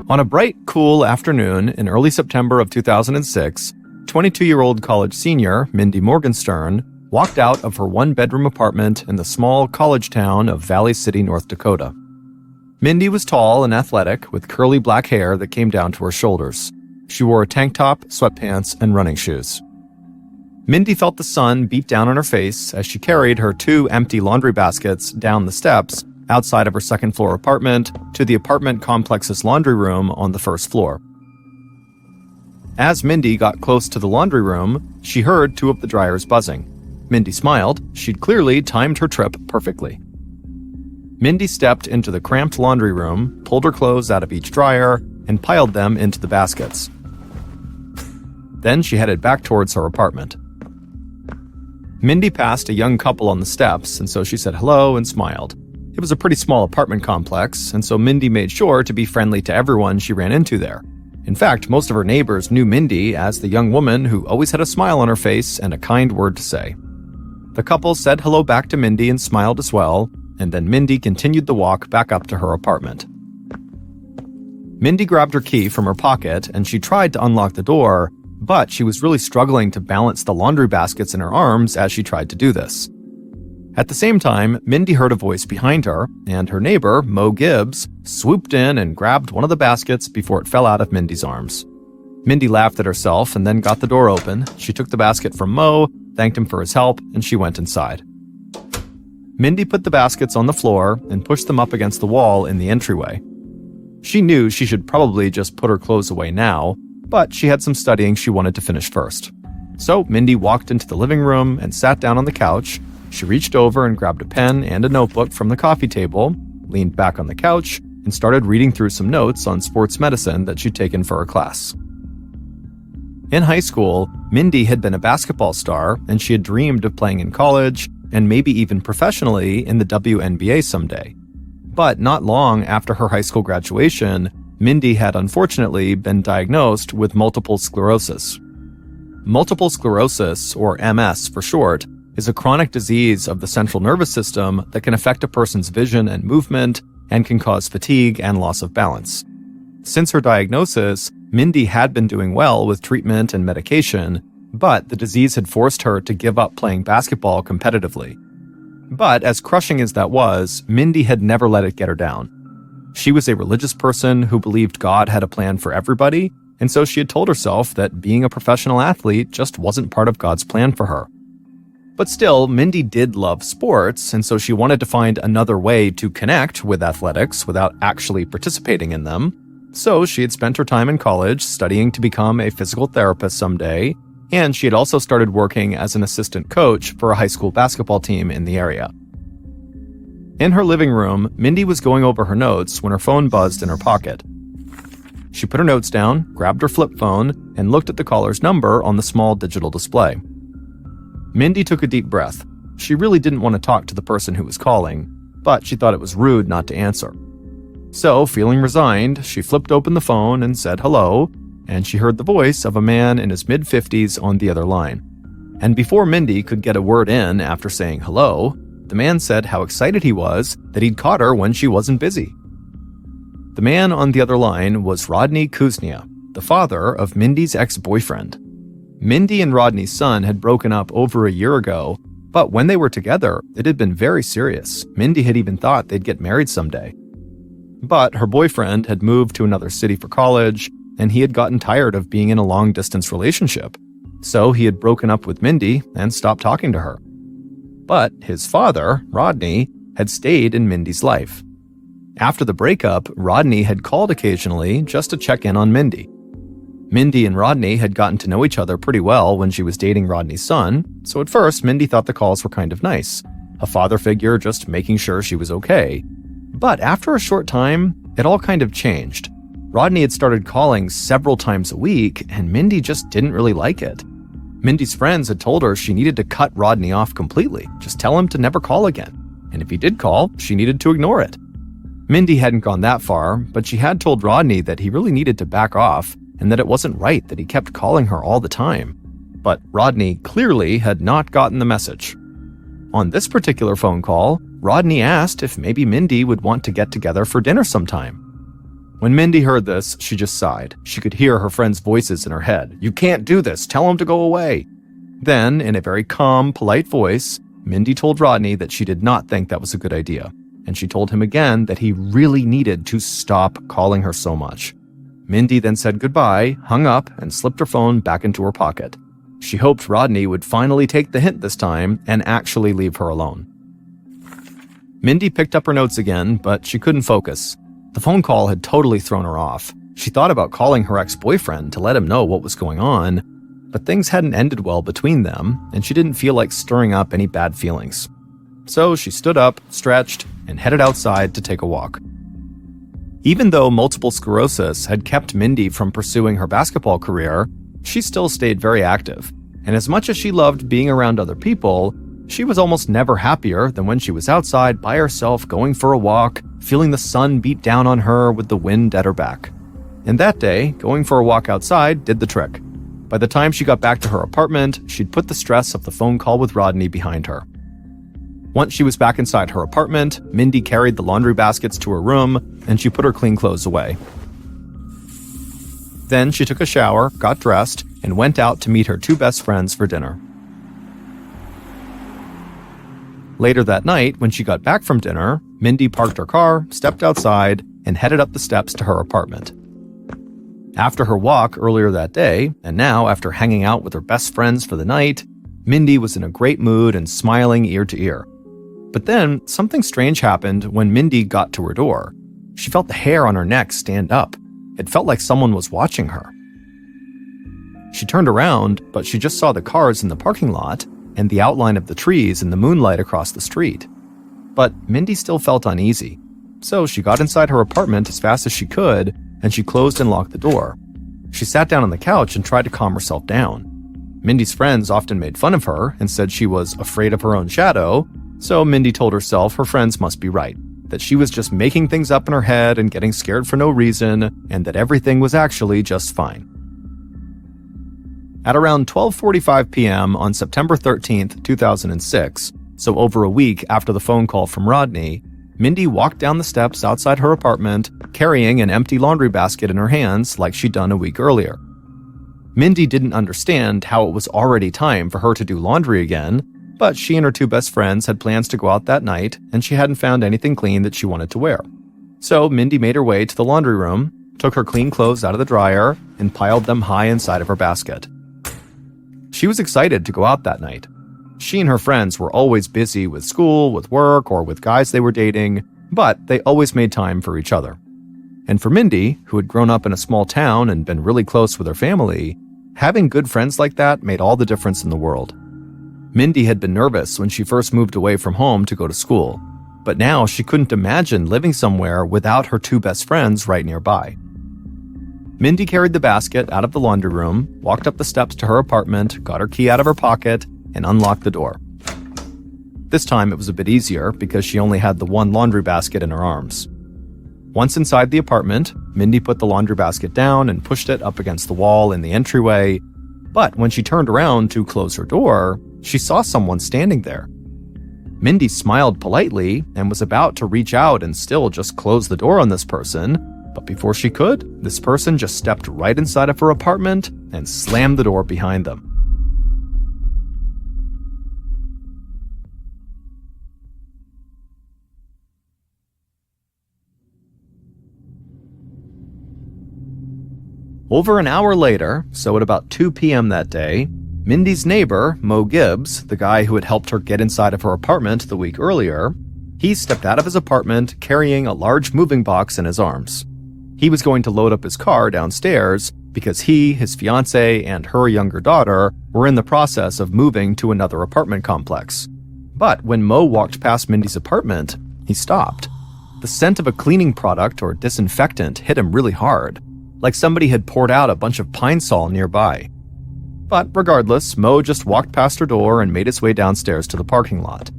On a bright, cool afternoon in early September of 2006, 22-year-old college senior Mindy Morgenstern walked out of her one-bedroom apartment in the small college town of Valley City, North Dakota. Mindy was tall and athletic, with curly black hair that came down to her shoulders. She wore a tank top, sweatpants, and running shoes. Mindy felt the sun beat down on her face as she carried her 2 empty laundry baskets down the steps outside of her second-floor apartment to the apartment complex's laundry room on the first floor. As Mindy got close to the laundry room, she heard 2 of the dryers buzzing. Mindy smiled. She'd clearly timed her trip perfectly. Mindy stepped into the cramped laundry room, pulled her clothes out of each dryer, and piled them into the baskets. Then she headed back towards her apartment. Mindy passed a young couple on the steps, and so she said hello and smiled. It was a pretty small apartment complex, and so Mindy made sure to be friendly to everyone she ran into there. In fact, most of her neighbors knew Mindy as the young woman who always had a smile on her face and a kind word to say. The couple said hello back to Mindy and smiled as well, and then Mindy continued the walk back up to her apartment. Mindy grabbed her key from her pocket and she tried to unlock the door, but she was really struggling to balance the laundry baskets in her arms as she tried to do this. At the same time, Mindy heard a voice behind her, and her neighbor, Mo Gibbs, swooped in and grabbed one of the baskets before it fell out of Mindy's arms. Mindy laughed at herself and then got the door open. She took the basket from Mo, thanked him for his help, and she went inside. Mindy put the baskets on the floor and pushed them up against the wall in the entryway. She knew she should probably just put her clothes away now, but she had some studying she wanted to finish first. So Mindy walked into the living room and sat down on the couch. She reached over and grabbed a pen and a notebook from the coffee table, leaned back on the couch, and started reading through some notes on sports medicine that she'd taken for her class. In high school, Mindy had been a basketball star, and she had dreamed of playing in college and maybe even professionally in the WNBA someday. But not long after her high school graduation, Mindy had unfortunately been diagnosed with multiple sclerosis. Multiple sclerosis, or MS for short, is a chronic disease of the central nervous system that can affect a person's vision and movement and can cause fatigue and loss of balance. Since her diagnosis, Mindy had been doing well with treatment and medication, but the disease had forced her to give up playing basketball competitively. But as crushing as that was, Mindy had never let it get her down. She was a religious person who believed God had a plan for everybody, and so she had told herself that being a professional athlete just wasn't part of God's plan for her. But still, Mindy did love sports, and so she wanted to find another way to connect with athletics without actually participating in them. So she had spent her time in college studying to become a physical therapist someday, and she had also started working as an assistant coach for a high school basketball team in the area. In her living room, Mindy was going over her notes when her phone buzzed in her pocket. She put her notes down, grabbed her flip phone, and looked at the caller's number on the small digital display. Mindy took a deep breath. She really didn't want to talk to the person who was calling, but she thought it was rude not to answer. So, feeling resigned, she flipped open the phone and said hello, and she heard the voice of a man in his mid-50s on the other line. And before Mindy could get a word in after saying hello, the man said how excited he was that he'd caught her when she wasn't busy. The man on the other line was Rodney Kuznia, the father of Mindy's ex-boyfriend. Mindy and Rodney's son had broken up over a year ago, but when they were together, it had been very serious. Mindy had even thought they'd get married someday. But her boyfriend had moved to another city for college, and he had gotten tired of being in a long-distance relationship. So he had broken up with Mindy and stopped talking to her. But his father, Rodney, had stayed in Mindy's life. After the breakup, Rodney had called occasionally just to check in on Mindy. Mindy and Rodney had gotten to know each other pretty well when she was dating Rodney's son, so at first Mindy thought the calls were kind of nice. A father figure just making sure she was okay. But after a short time, it all kind of changed. Rodney had started calling several times a week, and Mindy just didn't really like it. Mindy's friends had told her she needed to cut Rodney off completely, just tell him to never call again. And if he did call, she needed to ignore it. Mindy hadn't gone that far, but she had told Rodney that he really needed to back off and that it wasn't right that he kept calling her all the time. But Rodney clearly had not gotten the message. On this particular phone call, Rodney asked if maybe Mindy would want to get together for dinner sometime. When Mindy heard this, she just sighed. She could hear her friends' voices in her head. "You can't do this. Tell him to go away." Then, in a very calm, polite voice, Mindy told Rodney that she did not think that was a good idea. And she told him again that he really needed to stop calling her so much. Mindy then said goodbye, hung up, and slipped her phone back into her pocket. She hoped Rodney would finally take the hint this time and actually leave her alone. Mindy picked up her notes again, but she couldn't focus. The phone call had totally thrown her off. She thought about calling her ex-boyfriend to let him know what was going on, but things hadn't ended well between them, and she didn't feel like stirring up any bad feelings. So she stood up, stretched, and headed outside to take a walk. Even though multiple sclerosis had kept Mindy from pursuing her basketball career, she still stayed very active. And as much as she loved being around other people, she was almost never happier than when she was outside by herself going for a walk, feeling the sun beat down on her with the wind at her back. And that day, going for a walk outside did the trick. By the time she got back to her apartment, she'd put the stress of the phone call with Rodney behind her. Once she was back inside her apartment, Mindy carried the laundry baskets to her room, and she put her clean clothes away. Then she took a shower, got dressed, and went out to meet her two best friends for dinner. Later that night, when she got back from dinner, Mindy parked her car, stepped outside, and headed up the steps to her apartment. After her walk earlier that day, and now after hanging out with her best friends for the night, Mindy was in a great mood and smiling ear to ear. But then, something strange happened when Mindy got to her door. She felt the hair on her neck stand up. It felt like someone was watching her. She turned around, but she just saw the cars in the parking lot and the outline of the trees in the moonlight across the street. But Mindy still felt uneasy. So she got inside her apartment as fast as she could, and she closed and locked the door. She sat down on the couch and tried to calm herself down. Mindy's friends often made fun of her and said she was afraid of her own shadow, so Mindy told herself her friends must be right, that she was just making things up in her head and getting scared for no reason, and that everything was actually just fine. At around 12:45 p.m. on September 13th, 2006, so over a week after the phone call from Rodney, Mindy walked down the steps outside her apartment, carrying an empty laundry basket in her hands like she'd done a week earlier. Mindy didn't understand how it was already time for her to do laundry again, but she and her two best friends had plans to go out that night, and she hadn't found anything clean that she wanted to wear. So Mindy made her way to the laundry room, took her clean clothes out of the dryer, and piled them high inside of her basket. She was excited to go out that night. She and her friends were always busy with school, with work, or with guys they were dating, but they always made time for each other. And for Mindy, who had grown up in a small town and been really close with her family, having good friends like that made all the difference in the world. Mindy had been nervous when she first moved away from home to go to school, but now she couldn't imagine living somewhere without her two best friends right nearby. Mindy carried the basket out of the laundry room, walked up the steps to her apartment, got her key out of her pocket, and unlocked the door. This time it was a bit easier because she only had the one laundry basket in her arms. Once inside the apartment, Mindy put the laundry basket down and pushed it up against the wall in the entryway, but when she turned around to close her door, she saw someone standing there. Mindy smiled politely and was about to reach out and still just close the door on this person, but before she could, this person just stepped right inside of her apartment and slammed the door behind them. Over an hour later, so at about 2 p.m. that day, Mindy's neighbor, Mo Gibbs, the guy who had helped her get inside of her apartment the week earlier, he stepped out of his apartment carrying a large moving box in his arms. He was going to load up his car downstairs because he, his fiancée, and her younger daughter were in the process of moving to another apartment complex. But when Mo walked past Mindy's apartment, he stopped. The scent of a cleaning product or disinfectant hit him really hard, like somebody had poured out a bunch of Pine Sol nearby. But regardless, Mo just walked past her door and made his way downstairs to the parking lot.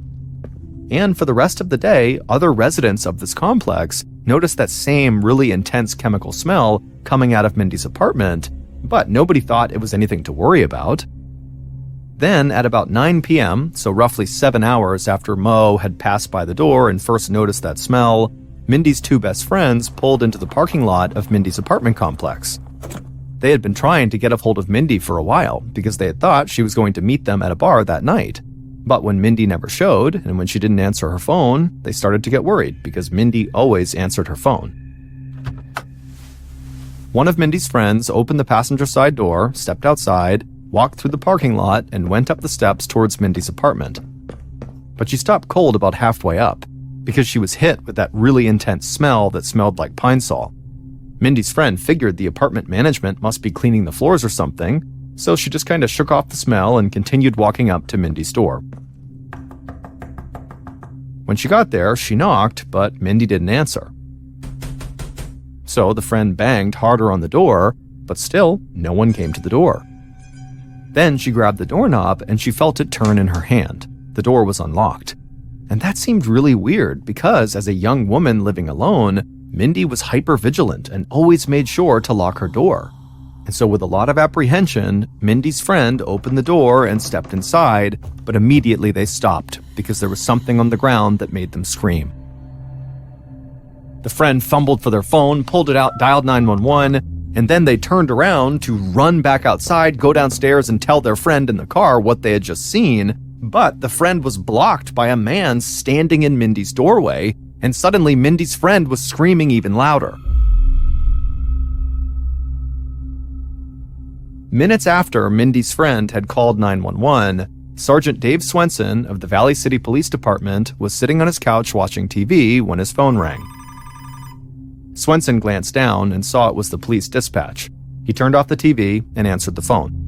And for the rest of the day, other residents of this complex noticed that same really intense chemical smell coming out of Mindy's apartment, but nobody thought it was anything to worry about. Then, at about 9 p.m., so roughly 7 hours after Mo had passed by the door and first noticed that smell, Mindy's two best friends pulled into the parking lot of Mindy's apartment complex. They had been trying to get a hold of Mindy for a while because they had thought she was going to meet them at a bar that night. But when Mindy never showed, and when she didn't answer her phone, they started to get worried because Mindy always answered her phone. One of Mindy's friends opened the passenger side door, stepped outside, walked through the parking lot, and went up the steps towards Mindy's apartment. But she stopped cold about halfway up because she was hit with that really intense smell that smelled like pine sol. Mindy's friend figured the apartment management must be cleaning the floors or something, so she just kind of shook off the smell and continued walking up to Mindy's door. When she got there, she knocked, but Mindy didn't answer. So the friend banged harder on the door, but still, no one came to the door. Then she grabbed the doorknob and she felt it turn in her hand. The door was unlocked. And that seemed really weird because, as a young woman living alone, Mindy was hyper-vigilant and always made sure to lock her door. And so with a lot of apprehension, Mindy's friend opened the door and stepped inside, but immediately they stopped because there was something on the ground that made them scream. The friend fumbled for their phone, pulled it out, dialed 911, and then they turned around to run back outside, go downstairs, and tell their friend in the car what they had just seen, but the friend was blocked by a man standing in Mindy's doorway, and suddenly Mindy's friend was screaming even louder. Minutes after Mindy's friend had called 911, Sergeant Dave Swenson of the Valley City Police Department was sitting on his couch watching TV when his phone rang. Swenson glanced down and saw it was the police dispatch. He turned off the TV and answered the phone.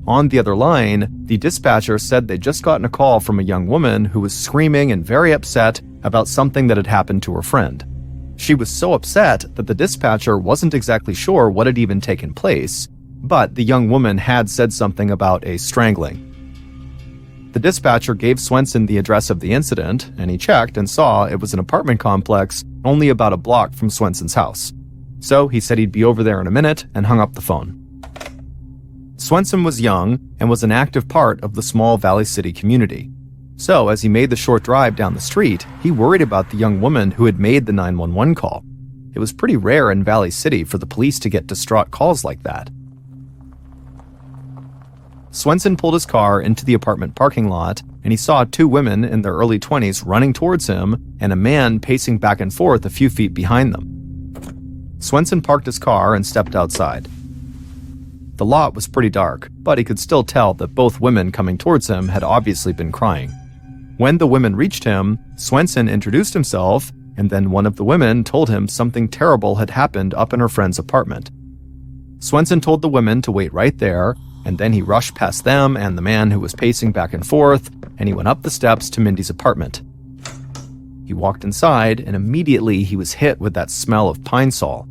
On the other line, the dispatcher said they'd just gotten a call from a young woman who was screaming and very upset about something that had happened to her friend. She was so upset that the dispatcher wasn't exactly sure what had even taken place, but the young woman had said something about a strangling. The dispatcher gave Swenson the address of the incident, and he checked and saw it was an apartment complex only about a block from Swenson's house. So he said he'd be over there in a minute and hung up the phone. Swenson was young and was an active part of the small Valley City community. So as he made the short drive down the street, he worried about the young woman who had made the 911 call. It was pretty rare in Valley City for the police to get distraught calls like that. Swenson pulled his car into the apartment parking lot, and he saw two women in their early 20s running towards him and a man pacing back and forth a few feet behind them. Swenson parked his car and stepped outside. The lot was pretty dark, but he could still tell that both women coming towards him had obviously been crying. When the women reached him, Swenson introduced himself, and then one of the women told him something terrible had happened up in her friend's apartment. Swenson told the women to wait right there, and then he rushed past them and the man who was pacing back and forth, and he went up the steps to Mindy's apartment. He walked inside, and immediately he was hit with that smell of pine sol.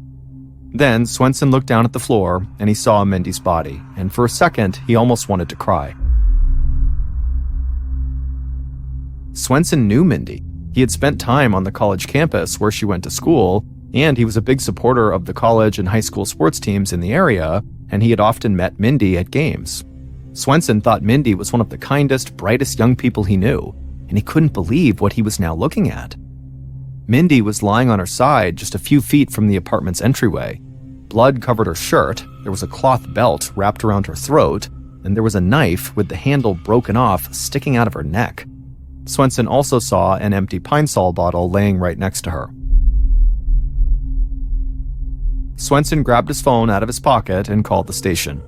Then Swenson looked down at the floor, and he saw Mindy's body, and for a second, he almost wanted to cry. Swenson knew Mindy. He had spent time on the college campus where she went to school, and he was a big supporter of the college and high school sports teams in the area, and he had often met Mindy at games. Swenson thought Mindy was one of the kindest, brightest young people he knew, and he couldn't believe what he was now looking at. Mindy was lying on her side just a few feet from the apartment's entryway. Blood covered her shirt, there was a cloth belt wrapped around her throat, and there was a knife with the handle broken off sticking out of her neck. Swenson also saw an empty pine sol bottle laying right next to her. Swenson grabbed his phone out of his pocket and called the station.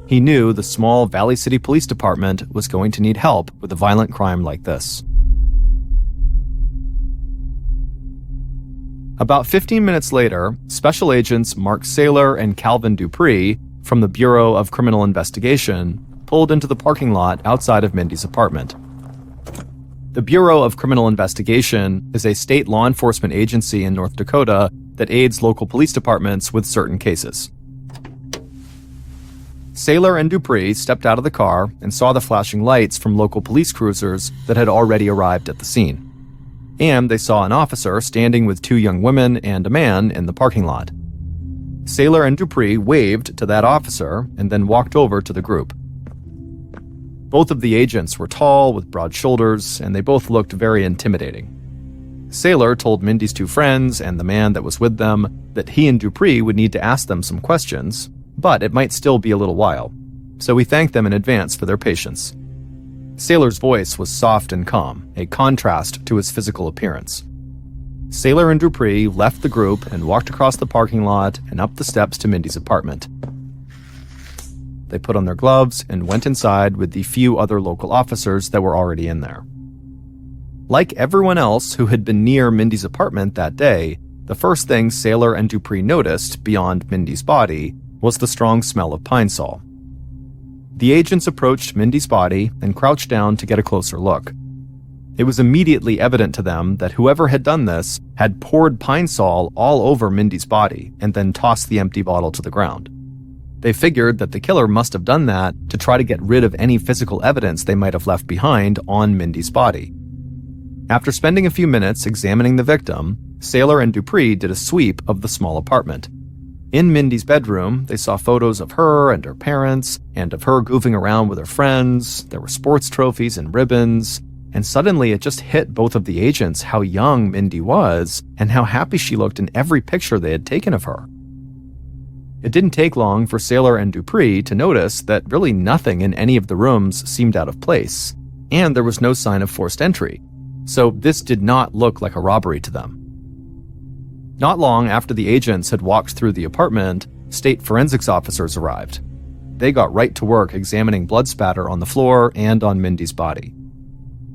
He knew the small Valley City Police Department was going to need help with a violent crime like this. About 15 minutes later, Special Agents Mark Saylor and Calvin Dupree from the Bureau of Criminal Investigation pulled into the parking lot outside of Mindy's apartment. The Bureau of Criminal Investigation is a state law enforcement agency in North Dakota that aids local police departments with certain cases. Saylor and Dupree stepped out of the car and saw the flashing lights from local police cruisers that had already arrived at the scene. And they saw an officer standing with two young women and a man in the parking lot. Saylor and Dupree waved to that officer and then walked over to the group. Both of the agents were tall with broad shoulders, and they both looked very intimidating. Saylor told Mindy's two friends and the man that was with them that he and Dupree would need to ask them some questions, but it might still be a little while, so he thanked them in advance for their patience. Saylor's voice was soft and calm, a contrast to his physical appearance. Saylor and Dupree left the group and walked across the parking lot and up the steps to Mindy's apartment. They put on their gloves and went inside with the few other local officers that were already in there. Like everyone else who had been near Mindy's apartment that day, the first thing Saylor and Dupree noticed beyond Mindy's body was the strong smell of pine sol. The agents approached Mindy's body and crouched down to get a closer look. It was immediately evident to them that whoever had done this had poured pine sol all over Mindy's body and then tossed the empty bottle to the ground. They figured that the killer must have done that to try to get rid of any physical evidence they might have left behind on Mindy's body. After spending a few minutes examining the victim, Saylor and Dupree did a sweep of the small apartment. In Mindy's bedroom, they saw photos of her and her parents, and of her goofing around with her friends. There were sports trophies and ribbons, and suddenly it just hit both of the agents how young Mindy was and how happy she looked in every picture they had taken of her. It didn't take long for Saylor and Dupree to notice that really nothing in any of the rooms seemed out of place, and there was no sign of forced entry, so this did not look like a robbery to them. Not long after the agents had walked through the apartment, state forensics officers arrived. They got right to work examining blood spatter on the floor and on Mindy's body.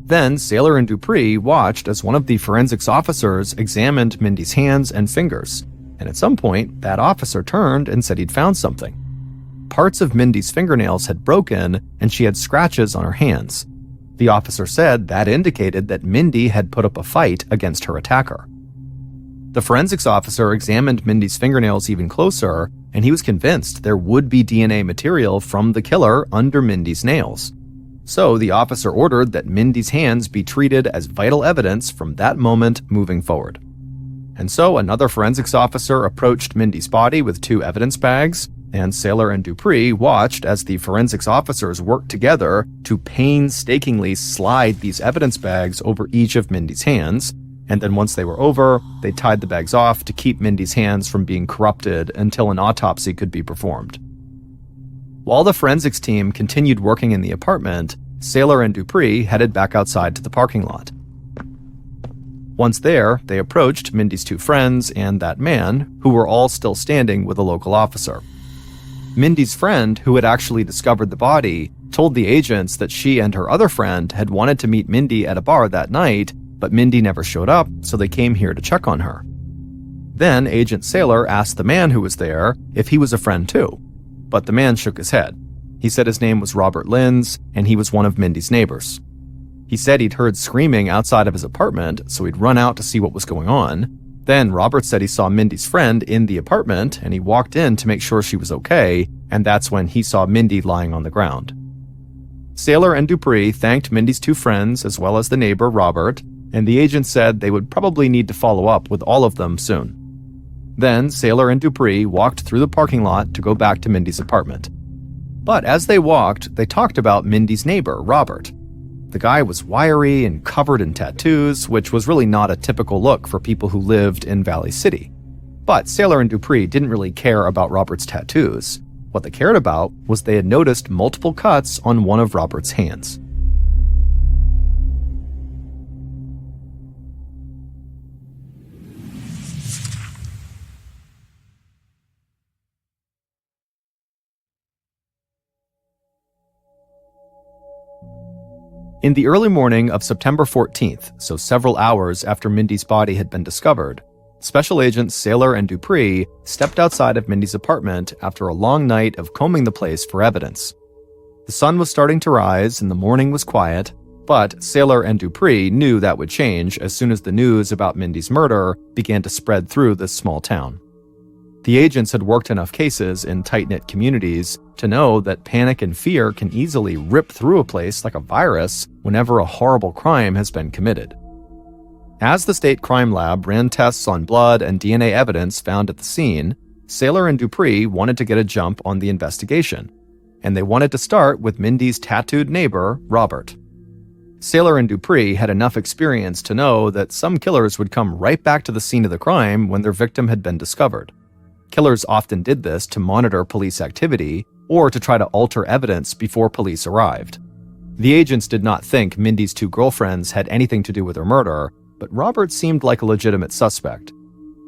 Then Saylor and Dupree watched as one of the forensics officers examined Mindy's hands and fingers, and at some point, that officer turned and said he'd found something. Parts of Mindy's fingernails had broken, and she had scratches on her hands. The officer said that indicated that Mindy had put up a fight against her attacker. The forensics officer examined Mindy's fingernails even closer, and he was convinced there would be DNA material from the killer under Mindy's nails. So the officer ordered that Mindy's hands be treated as vital evidence from that moment moving forward. And so another forensics officer approached Mindy's body with 2 evidence bags, and Saylor and Dupree watched as the forensics officers worked together to painstakingly slide these evidence bags over each of Mindy's hands, and then once they were over, they tied the bags off to keep Mindy's hands from being corrupted until an autopsy could be performed. While the forensics team continued working in the apartment, Saylor and Dupree headed back outside to the parking lot. Once there, they approached Mindy's 2 friends and that man, who were all still standing with a local officer. Mindy's friend, who had actually discovered the body, told the agents that she and her other friend had wanted to meet Mindy at a bar that night, but Mindy never showed up, so they came here to check on her. Then Agent Saylor asked the man who was there if he was a friend too, but the man shook his head. He said his name was Robert Linz, and he was one of Mindy's neighbors. He said he'd heard screaming outside of his apartment, so he'd run out to see what was going on. Then Robert said he saw Mindy's friend in the apartment, and he walked in to make sure she was okay, and that's when he saw Mindy lying on the ground. Saylor and Dupree thanked Mindy's 2 friends as well as the neighbor, Robert, and the agent said they would probably need to follow up with all of them soon. Then Saylor and Dupree walked through the parking lot to go back to Mindy's apartment. But as they walked, they talked about Mindy's neighbor, Robert. The guy was wiry and covered in tattoos, which was really not a typical look for people who lived in Valley City. But Saylor and Dupree didn't really care about Robert's tattoos. What they cared about was they had noticed multiple cuts on one of Robert's hands. In the early morning of September 14th, so several hours after Mindy's body had been discovered, Special Agents Saylor and Dupree stepped outside of Mindy's apartment after a long night of combing the place for evidence. The sun was starting to rise and the morning was quiet, but Saylor and Dupree knew that would change as soon as the news about Mindy's murder began to spread through this small town. The agents had worked enough cases in tight-knit communities to know that panic and fear can easily rip through a place like a virus whenever a horrible crime has been committed. As the state crime lab ran tests on blood and DNA evidence found at the scene, Saylor and Dupree wanted to get a jump on the investigation, and they wanted to start with Mindy's tattooed neighbor, Robert. Saylor and Dupree had enough experience to know that some killers would come right back to the scene of the crime when their victim had been discovered. Killers often did this to monitor police activity or to try to alter evidence before police arrived. The agents did not think Mindy's two girlfriends had anything to do with her murder, but Robert seemed like a legitimate suspect.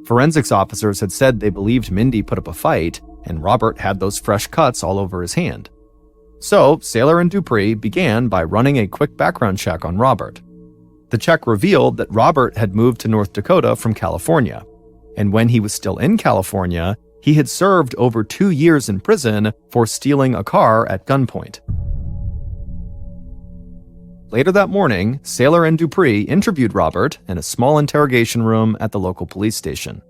Forensics officers had said they believed Mindy put up a fight, and Robert had those fresh cuts all over his hand. So, Saylor and Dupree began by running a quick background check on Robert. The check revealed that Robert had moved to North Dakota from California, and when he was still in California, he had served over 2 years in prison for stealing a car at gunpoint. Later that morning, Saylor and Dupree interviewed Robert in a small interrogation room at the local police station.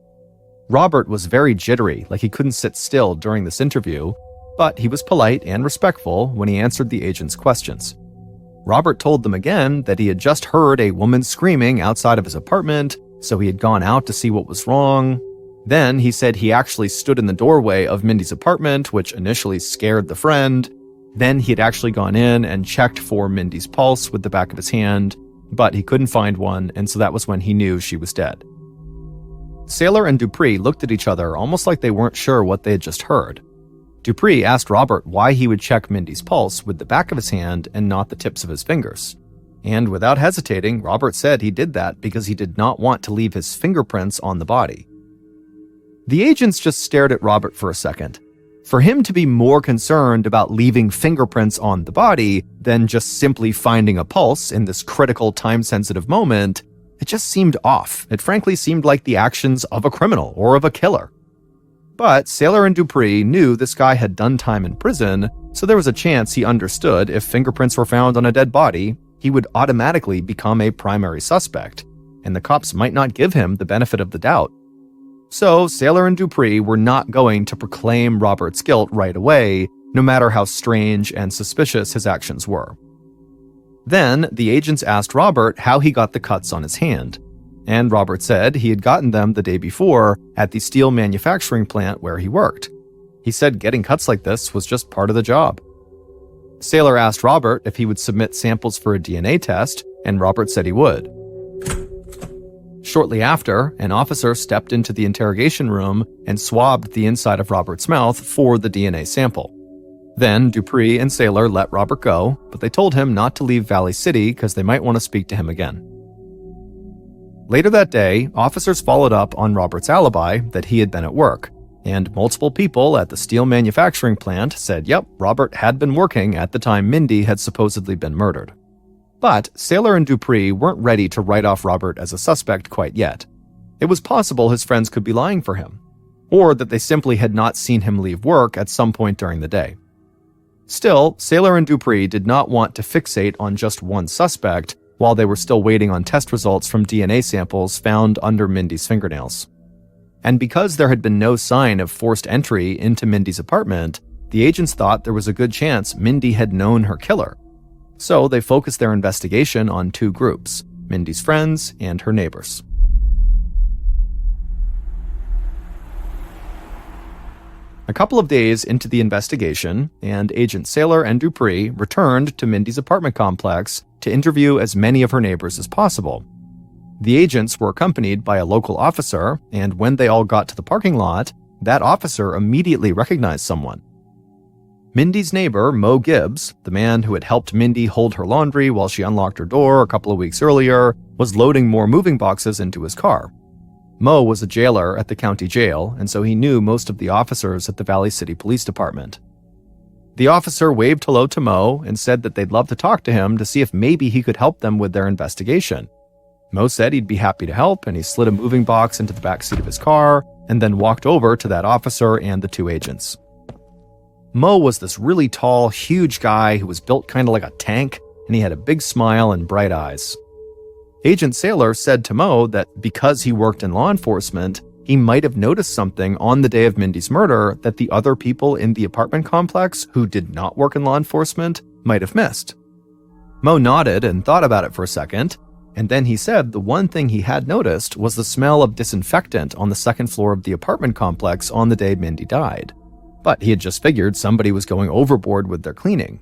Robert was very jittery, like he couldn't sit still during this interview, but he was polite and respectful when he answered the agents' questions. Robert told them again that he had just heard a woman screaming outside of his apartment, so he had gone out to see what was wrong. Then he said he actually stood in the doorway of Mindy's apartment, which initially scared the friend. Then he had actually gone in and checked for Mindy's pulse with the back of his hand, but he couldn't find one, and so that was when he knew she was dead. Saylor and Dupree looked at each other almost like they weren't sure what they had just heard. Dupree asked Robert why he would check Mindy's pulse with the back of his hand and not the tips of his fingers. And without hesitating, Robert said he did that because he did not want to leave his fingerprints on the body. The agents just stared at Robert for a second. For him to be more concerned about leaving fingerprints on the body than just simply finding a pulse in this critical time-sensitive moment, it just seemed off. It frankly seemed like the actions of a criminal or of a killer. But Saylor and Dupree knew this guy had done time in prison, so there was a chance he understood if fingerprints were found on a dead body, he would automatically become a primary suspect, and the cops might not give him the benefit of the doubt. So Saylor and Dupree were not going to proclaim Robert's guilt right away, no matter how strange and suspicious his actions were. Then the agents asked Robert how he got the cuts on his hand, and Robert said he had gotten them the day before at the steel manufacturing plant where he worked. He said getting cuts like this was just part of the job. Saylor asked Robert if he would submit samples for a DNA test, and Robert said he would. Shortly after, an officer stepped into the interrogation room and swabbed the inside of Robert's mouth for the DNA sample. Then Dupree and Saylor let Robert go, but they told him not to leave Valley City because they might want to speak to him again. Later that day, officers followed up on Robert's alibi that he had been at work, and multiple people at the steel manufacturing plant said, yep, Robert had been working at the time Mindy had supposedly been murdered. But Saylor and Dupree weren't ready to write off Robert as a suspect quite yet. It was possible his friends could be lying for him, or that they simply had not seen him leave work at some point during the day. Still, Saylor and Dupree did not want to fixate on just one suspect while they were still waiting on test results from DNA samples found under Mindy's fingernails. And because there had been no sign of forced entry into Mindy's apartment, the agents thought there was a good chance Mindy had known her killer. So they focused their investigation on two groups, Mindy's friends and her neighbors. A couple of days into the investigation, and Agent Saylor and Dupree returned to Mindy's apartment complex to interview as many of her neighbors as possible. The agents were accompanied by a local officer, and when they all got to the parking lot, that officer immediately recognized someone. Mindy's neighbor, Mo Gibbs, the man who had helped Mindy hold her laundry while she unlocked her door a couple of weeks earlier, was loading more moving boxes into his car. Mo was a jailer at the county jail, and so he knew most of the officers at the Valley City Police Department. The officer waved hello to Mo and said that they'd love to talk to him to see if maybe he could help them with their investigation. Mo said he'd be happy to help, and he slid a moving box into the back seat of his car and then walked over to that officer and the two agents. Mo was this really tall, huge guy who was built kind of like a tank, and he had a big smile and bright eyes. Agent Saylor said to Mo that because he worked in law enforcement, he might have noticed something on the day of Mindy's murder that the other people in the apartment complex who did not work in law enforcement might have missed. Mo nodded and thought about it for a second, and then he said the one thing he had noticed was the smell of disinfectant on the second floor of the apartment complex on the day Mindy died. But he had just figured somebody was going overboard with their cleaning.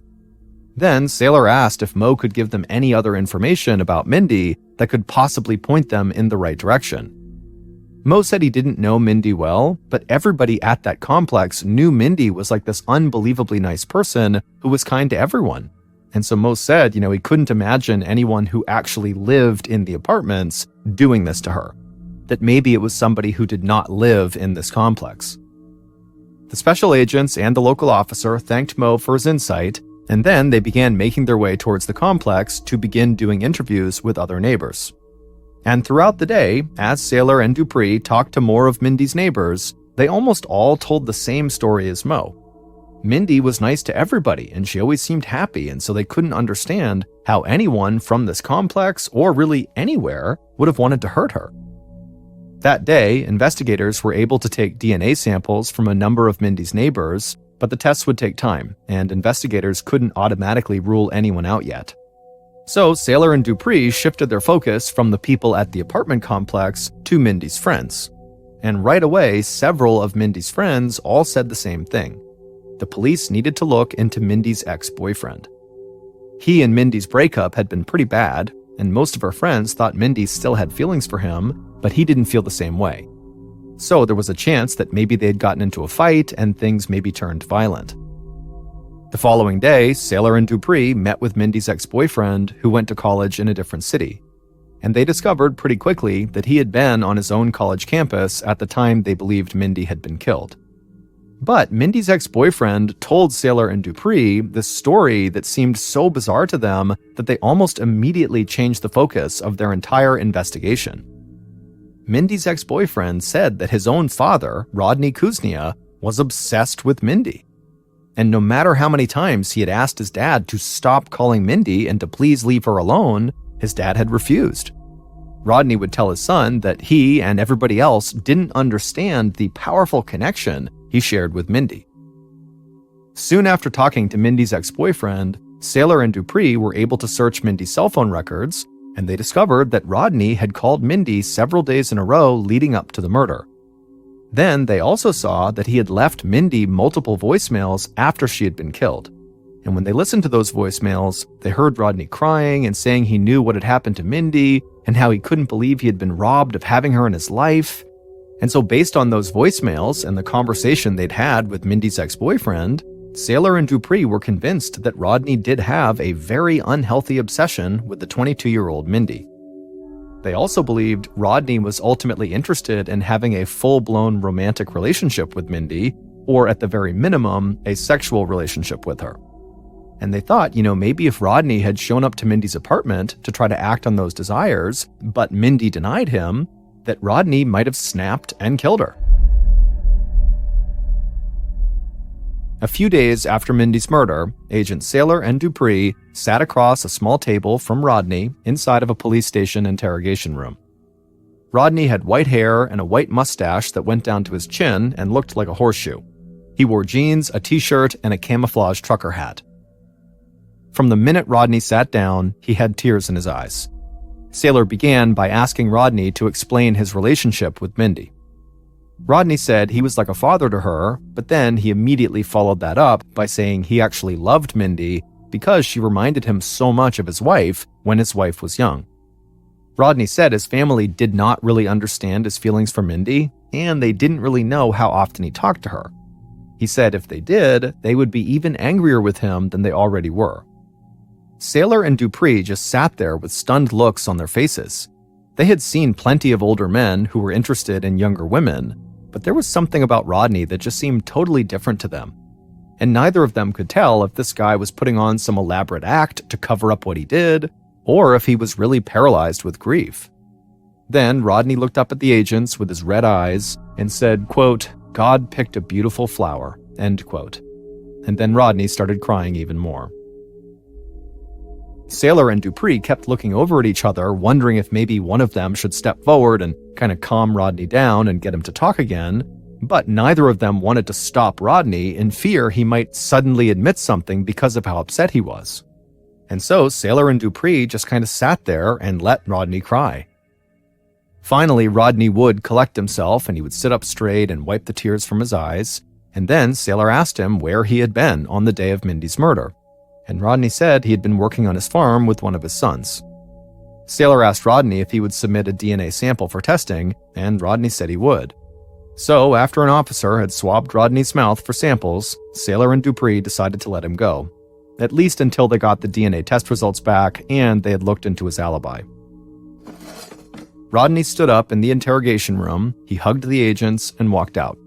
Then Sailor asked if Mo could give them any other information about Mindy that could possibly point them in the right direction. Mo said he didn't know Mindy well, but everybody at that complex knew Mindy was like this unbelievably nice person who was kind to everyone. And so Mo said, he couldn't imagine anyone who actually lived in the apartments doing this to her. That maybe it was somebody who did not live in this complex. The special agents and the local officer thanked Mo for his insight, and then they began making their way towards the complex to begin doing interviews with other neighbors. And throughout the day, as Sailor and Dupree talked to more of Mindy's neighbors, they almost all told the same story as Mo. Mindy was nice to everybody, and she always seemed happy, and so they couldn't understand how anyone from this complex, or really anywhere, would have wanted to hurt her. That day, investigators were able to take DNA samples from a number of Mindy's neighbors, but the tests would take time, and investigators couldn't automatically rule anyone out yet. So Sailor and Dupree shifted their focus from the people at the apartment complex to Mindy's friends. And right away, several of Mindy's friends all said the same thing. The police needed to look into Mindy's ex-boyfriend. He and Mindy's breakup had been pretty bad, and most of her friends thought Mindy still had feelings for him, but he didn't feel the same way. So there was a chance that maybe they had gotten into a fight and things maybe turned violent. The following day, Sailor and Dupree met with Mindy's ex-boyfriend, who went to college in a different city. And they discovered pretty quickly that he had been on his own college campus at the time they believed Mindy had been killed. But Mindy's ex-boyfriend told Sailor and Dupree this story that seemed so bizarre to them that they almost immediately changed the focus of their entire investigation. Mindy's ex-boyfriend said that his own father, Rodney Kuznia, was obsessed with Mindy. And no matter how many times he had asked his dad to stop calling Mindy and to please leave her alone, his dad had refused. Rodney would tell his son that he and everybody else didn't understand the powerful connection he shared with Mindy. Soon after talking to Mindy's ex-boyfriend, Sailor and Dupree were able to search Mindy's cell phone records, and they discovered that Rodney had called Mindy several days in a row leading up to the murder. Then they also saw that he had left Mindy multiple voicemails after she had been killed. And when they listened to those voicemails, they heard Rodney crying and saying he knew what had happened to Mindy and how he couldn't believe he had been robbed of having her in his life. And so based on those voicemails and the conversation they'd had with Mindy's ex-boyfriend, Sailor and Dupree were convinced that Rodney did have a very unhealthy obsession with the 22-year-old Mindy. They also believed Rodney was ultimately interested in having a full-blown romantic relationship with Mindy, or at the very minimum, a sexual relationship with her. And they thought, maybe if Rodney had shown up to Mindy's apartment to try to act on those desires, but Mindy denied him, that Rodney might have snapped and killed her. A few days after Mindy's murder, Agent Sailor and Dupree sat across a small table from Rodney inside of a police station interrogation room. Rodney had white hair and a white mustache that went down to his chin and looked like a horseshoe. He wore jeans, a t-shirt, and a camouflage trucker hat. From the minute Rodney sat down, he had tears in his eyes. Sailor began by asking Rodney to explain his relationship with Mindy. Rodney said he was like a father to her, but then he immediately followed that up by saying he actually loved Mindy because she reminded him so much of his wife when his wife was young. Rodney said his family did not really understand his feelings for Mindy, and they didn't really know how often he talked to her. He said if they did, they would be even angrier with him than they already were. Sailor and Dupree just sat there with stunned looks on their faces. They had seen plenty of older men who were interested in younger women, but there was something about Rodney that just seemed totally different to them. And neither of them could tell if this guy was putting on some elaborate act to cover up what he did, or if he was really paralyzed with grief. Then Rodney looked up at the agents with his red eyes and said, quote, "God picked a beautiful flower," end quote. And then Rodney started crying even more. Sailor and Dupree kept looking over at each other, wondering if maybe one of them should step forward and kind of calm Rodney down and get him to talk again, but neither of them wanted to stop Rodney in fear he might suddenly admit something because of how upset he was. And so Sailor and Dupree just kind of sat there and let Rodney cry. Finally, Rodney would collect himself and he would sit up straight and wipe the tears from his eyes, and then Sailor asked him where he had been on the day of Mindy's murder. and Rodney said he had been working on his farm with one of his sons. Saylor asked Rodney if he would submit a DNA sample for testing, and Rodney said he would. So, after an officer had swabbed Rodney's mouth for samples, Saylor and Dupree decided to let him go, at least until they got the DNA test results back and they had looked into his alibi. Rodney stood up in the interrogation room, he hugged the agents, and walked out.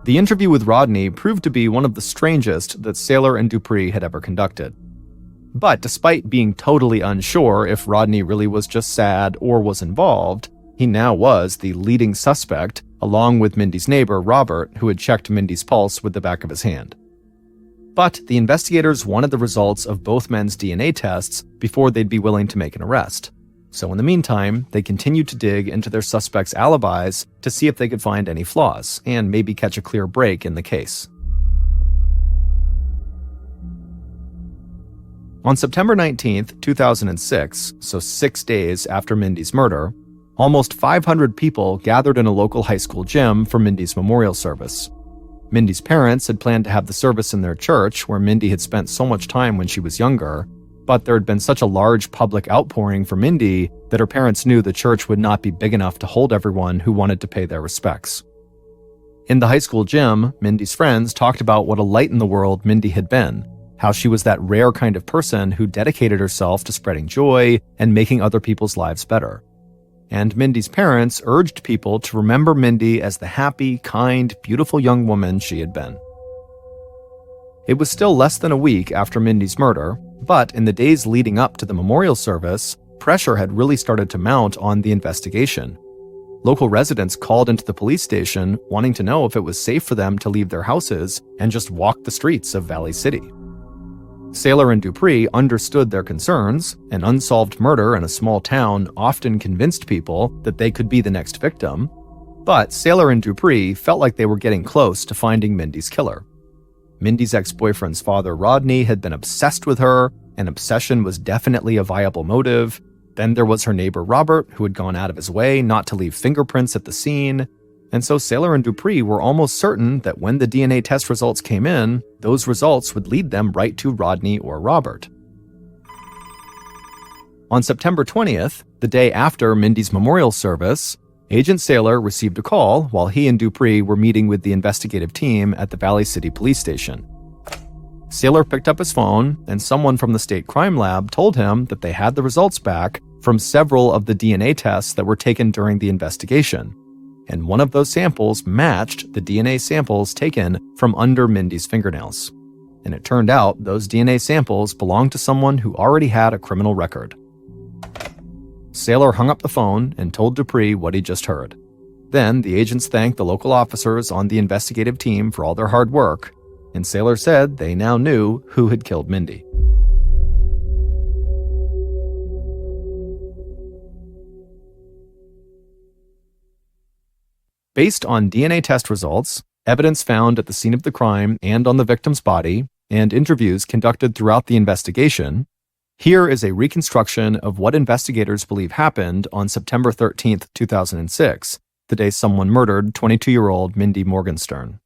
The interview with Rodney proved to be one of the strangest that Saylor and Dupree had ever conducted. But despite being totally unsure if Rodney really was just sad or was involved, he now was the leading suspect, along with Mindy's neighbor, Robert, who had checked Mindy's pulse with the back of his hand. But the investigators wanted the results of both men's DNA tests before they'd be willing to make an arrest. So in the meantime, they continued to dig into their suspects' alibis to see if they could find any flaws and maybe catch a clear break in the case. On September 19, 2006, so 6 days after Mindy's murder, almost 500 people gathered in a local high school gym for Mindy's memorial service. Mindy's parents had planned to have the service in their church, where Mindy had spent so much time when she was younger, but there had been such a large public outpouring for Mindy that her parents knew the church would not be big enough to hold everyone who wanted to pay their respects. In the high school gym, Mindy's friends talked about what a light in the world Mindy had been, how she was that rare kind of person who dedicated herself to spreading joy and making other people's lives better. And Mindy's parents urged people to remember Mindy as the happy, kind, beautiful young woman she had been. It was still less than a week after Mindy's murder, but in the days leading up to the memorial service, pressure had really started to mount on the investigation. Local residents called into the police station wanting to know if it was safe for them to leave their houses and just walk the streets of Valley City. Saylor and Dupree understood their concerns. An unsolved murder in a small town often convinced people that they could be the next victim, but Saylor and Dupree felt like they were getting close to finding Mindy's killer. Mindy's ex-boyfriend's father, Rodney, had been obsessed with her, and obsession was definitely a viable motive. Then there was her neighbor, Robert, who had gone out of his way not to leave fingerprints at the scene. And so Saylor and Dupree were almost certain that when the DNA test results came in, those results would lead them right to Rodney or Robert. On September 20th, the day after Mindy's memorial service, Agent Saylor received a call while he and Dupree were meeting with the investigative team at the Valley City Police Station. Saylor picked up his phone, and someone from the state crime lab told him that they had the results back from several of the DNA tests that were taken during the investigation. And one of those samples matched the DNA samples taken from under Mindy's fingernails. And it turned out those DNA samples belonged to someone who already had a criminal record. Saylor hung up the phone and told Dupree what he just heard. Then the agents thanked the local officers on the investigative team for all their hard work, and Saylor said they now knew who had killed Mindy. Based on DNA test results, evidence found at the scene of the crime and on the victim's body, and interviews conducted throughout the investigation, here is a reconstruction of what investigators believe happened on September 13th, 2006, the day someone murdered 22-year-old Mindy Morgenstern.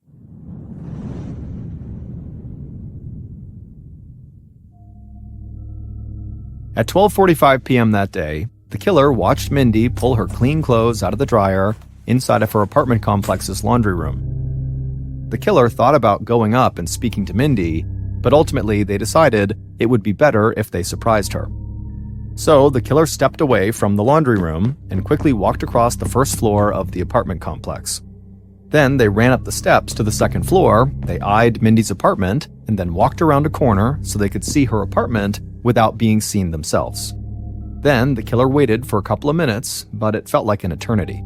At 12:45 p.m. that day, the killer watched Mindy pull her clean clothes out of the dryer inside of her apartment complex's laundry room. The killer thought about going up and speaking to Mindy, but ultimately they decided it would be better if they surprised her. So the killer stepped away from the laundry room and quickly walked across the first floor of the apartment complex. Then they ran up the steps to the second floor, they eyed Mindy's apartment, and then walked around a corner so they could see her apartment without being seen themselves. Then the killer waited for a couple of minutes, but it felt like an eternity.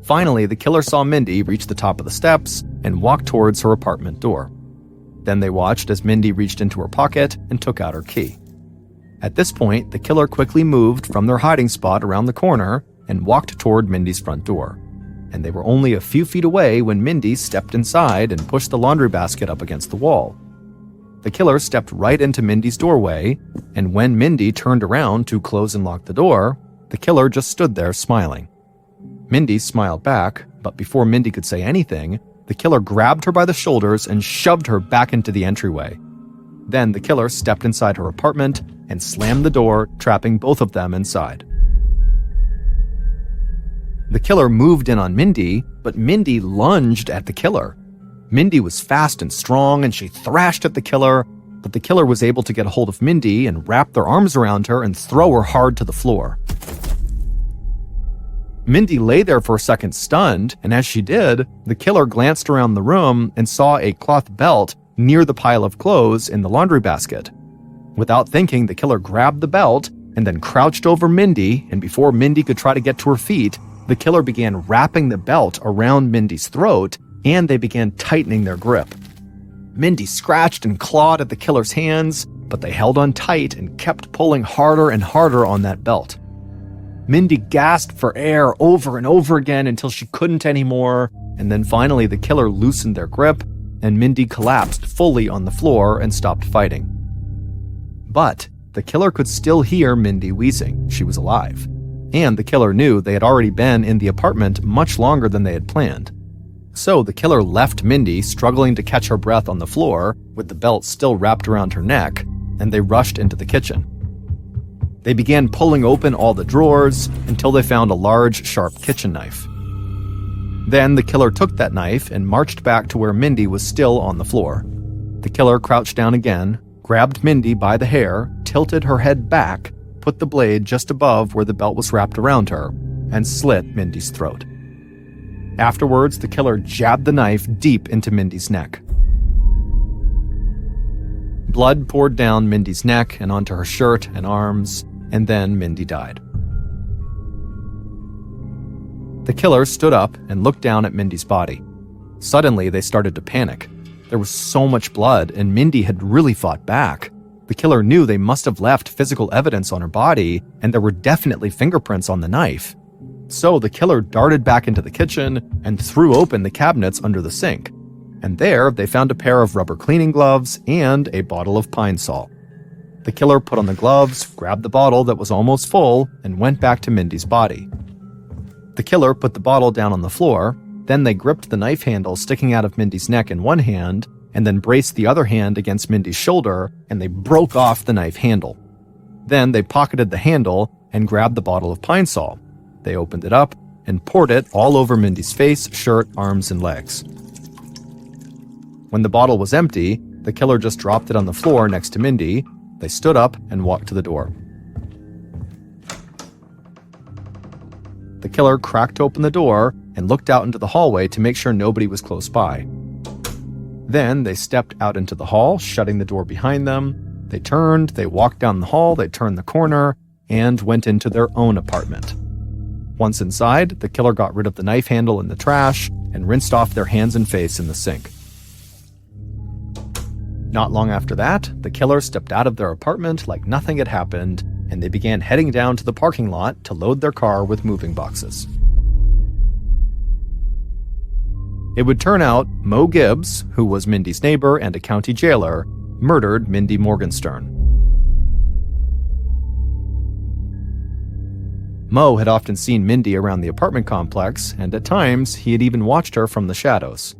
Finally, the killer saw Mindy reach the top of the steps and walk towards her apartment door. Then they watched as Mindy reached into her pocket and took out her key. At this point, the killer quickly moved from their hiding spot around the corner and walked toward Mindy's front door. And they were only a few feet away when Mindy stepped inside and pushed the laundry basket up against the wall. The killer stepped right into Mindy's doorway, and when Mindy turned around to close and lock the door, the killer just stood there smiling. Mindy smiled back, but before Mindy could say anything, the killer grabbed her by the shoulders and shoved her back into the entryway. Then the killer stepped inside her apartment and slammed the door, trapping both of them inside. The killer moved in on Mindy, but Mindy lunged at the killer. Mindy was fast and strong, and she thrashed at the killer, but the killer was able to get a hold of Mindy and wrap their arms around her and throw her hard to the floor. Mindy lay there for a second stunned, and as she did, the killer glanced around the room and saw a cloth belt near the pile of clothes in the laundry basket. Without thinking, the killer grabbed the belt and then crouched over Mindy, and before Mindy could try to get to her feet, the killer began wrapping the belt around Mindy's throat, and they began tightening their grip. Mindy scratched and clawed at the killer's hands, but they held on tight and kept pulling harder and harder on that belt. Mindy gasped for air over and over again until she couldn't anymore, and then finally the killer loosened their grip, and Mindy collapsed fully on the floor and stopped fighting. But the killer could still hear Mindy wheezing. She was alive. And the killer knew they had already been in the apartment much longer than they had planned. So the killer left Mindy struggling to catch her breath on the floor, with the belt still wrapped around her neck, and they rushed into the kitchen. They began pulling open all the drawers until they found a large, sharp kitchen knife. Then the killer took that knife and marched back to where Mindy was still on the floor. The killer crouched down again, grabbed Mindy by the hair, tilted her head back, put the blade just above where the belt was wrapped around her, and slit Mindy's throat. Afterwards, the killer jabbed the knife deep into Mindy's neck. Blood poured down Mindy's neck and onto her shirt and arms, and then Mindy died. The killer stood up and looked down at Mindy's body. Suddenly, they started to panic. There was so much blood, and Mindy had really fought back. The killer knew they must have left physical evidence on her body, and there were definitely fingerprints on the knife. So the killer darted back into the kitchen and threw open the cabinets under the sink. And there, they found a pair of rubber cleaning gloves and a bottle of Pine Sol. The killer put on the gloves, grabbed the bottle that was almost full, and went back to Mindy's body. The killer put the bottle down on the floor, then they gripped the knife handle sticking out of Mindy's neck in one hand, and then braced the other hand against Mindy's shoulder, and they broke off the knife handle. Then they pocketed the handle and grabbed the bottle of Pine Sol. They opened it up and poured it all over Mindy's face, shirt, arms, and legs. When the bottle was empty, the killer just dropped it on the floor next to Mindy. They stood up and walked to the door. The killer cracked open the door and looked out into the hallway to make sure nobody was close by. Then they stepped out into the hall, shutting the door behind them. They turned, they walked down the hall, they turned the corner, and went into their own apartment. Once inside, the killer got rid of the knife handle in the trash and rinsed off their hands and face in the sink. Not long after that, the killer stepped out of their apartment like nothing had happened, and they began heading down to the parking lot to load their car with moving boxes. It would turn out Mo Gibbs, who was Mindy's neighbor and a county jailer, murdered Mindy Morgenstern. Mo had often seen Mindy around the apartment complex, and at times he had even watched her from the shadows.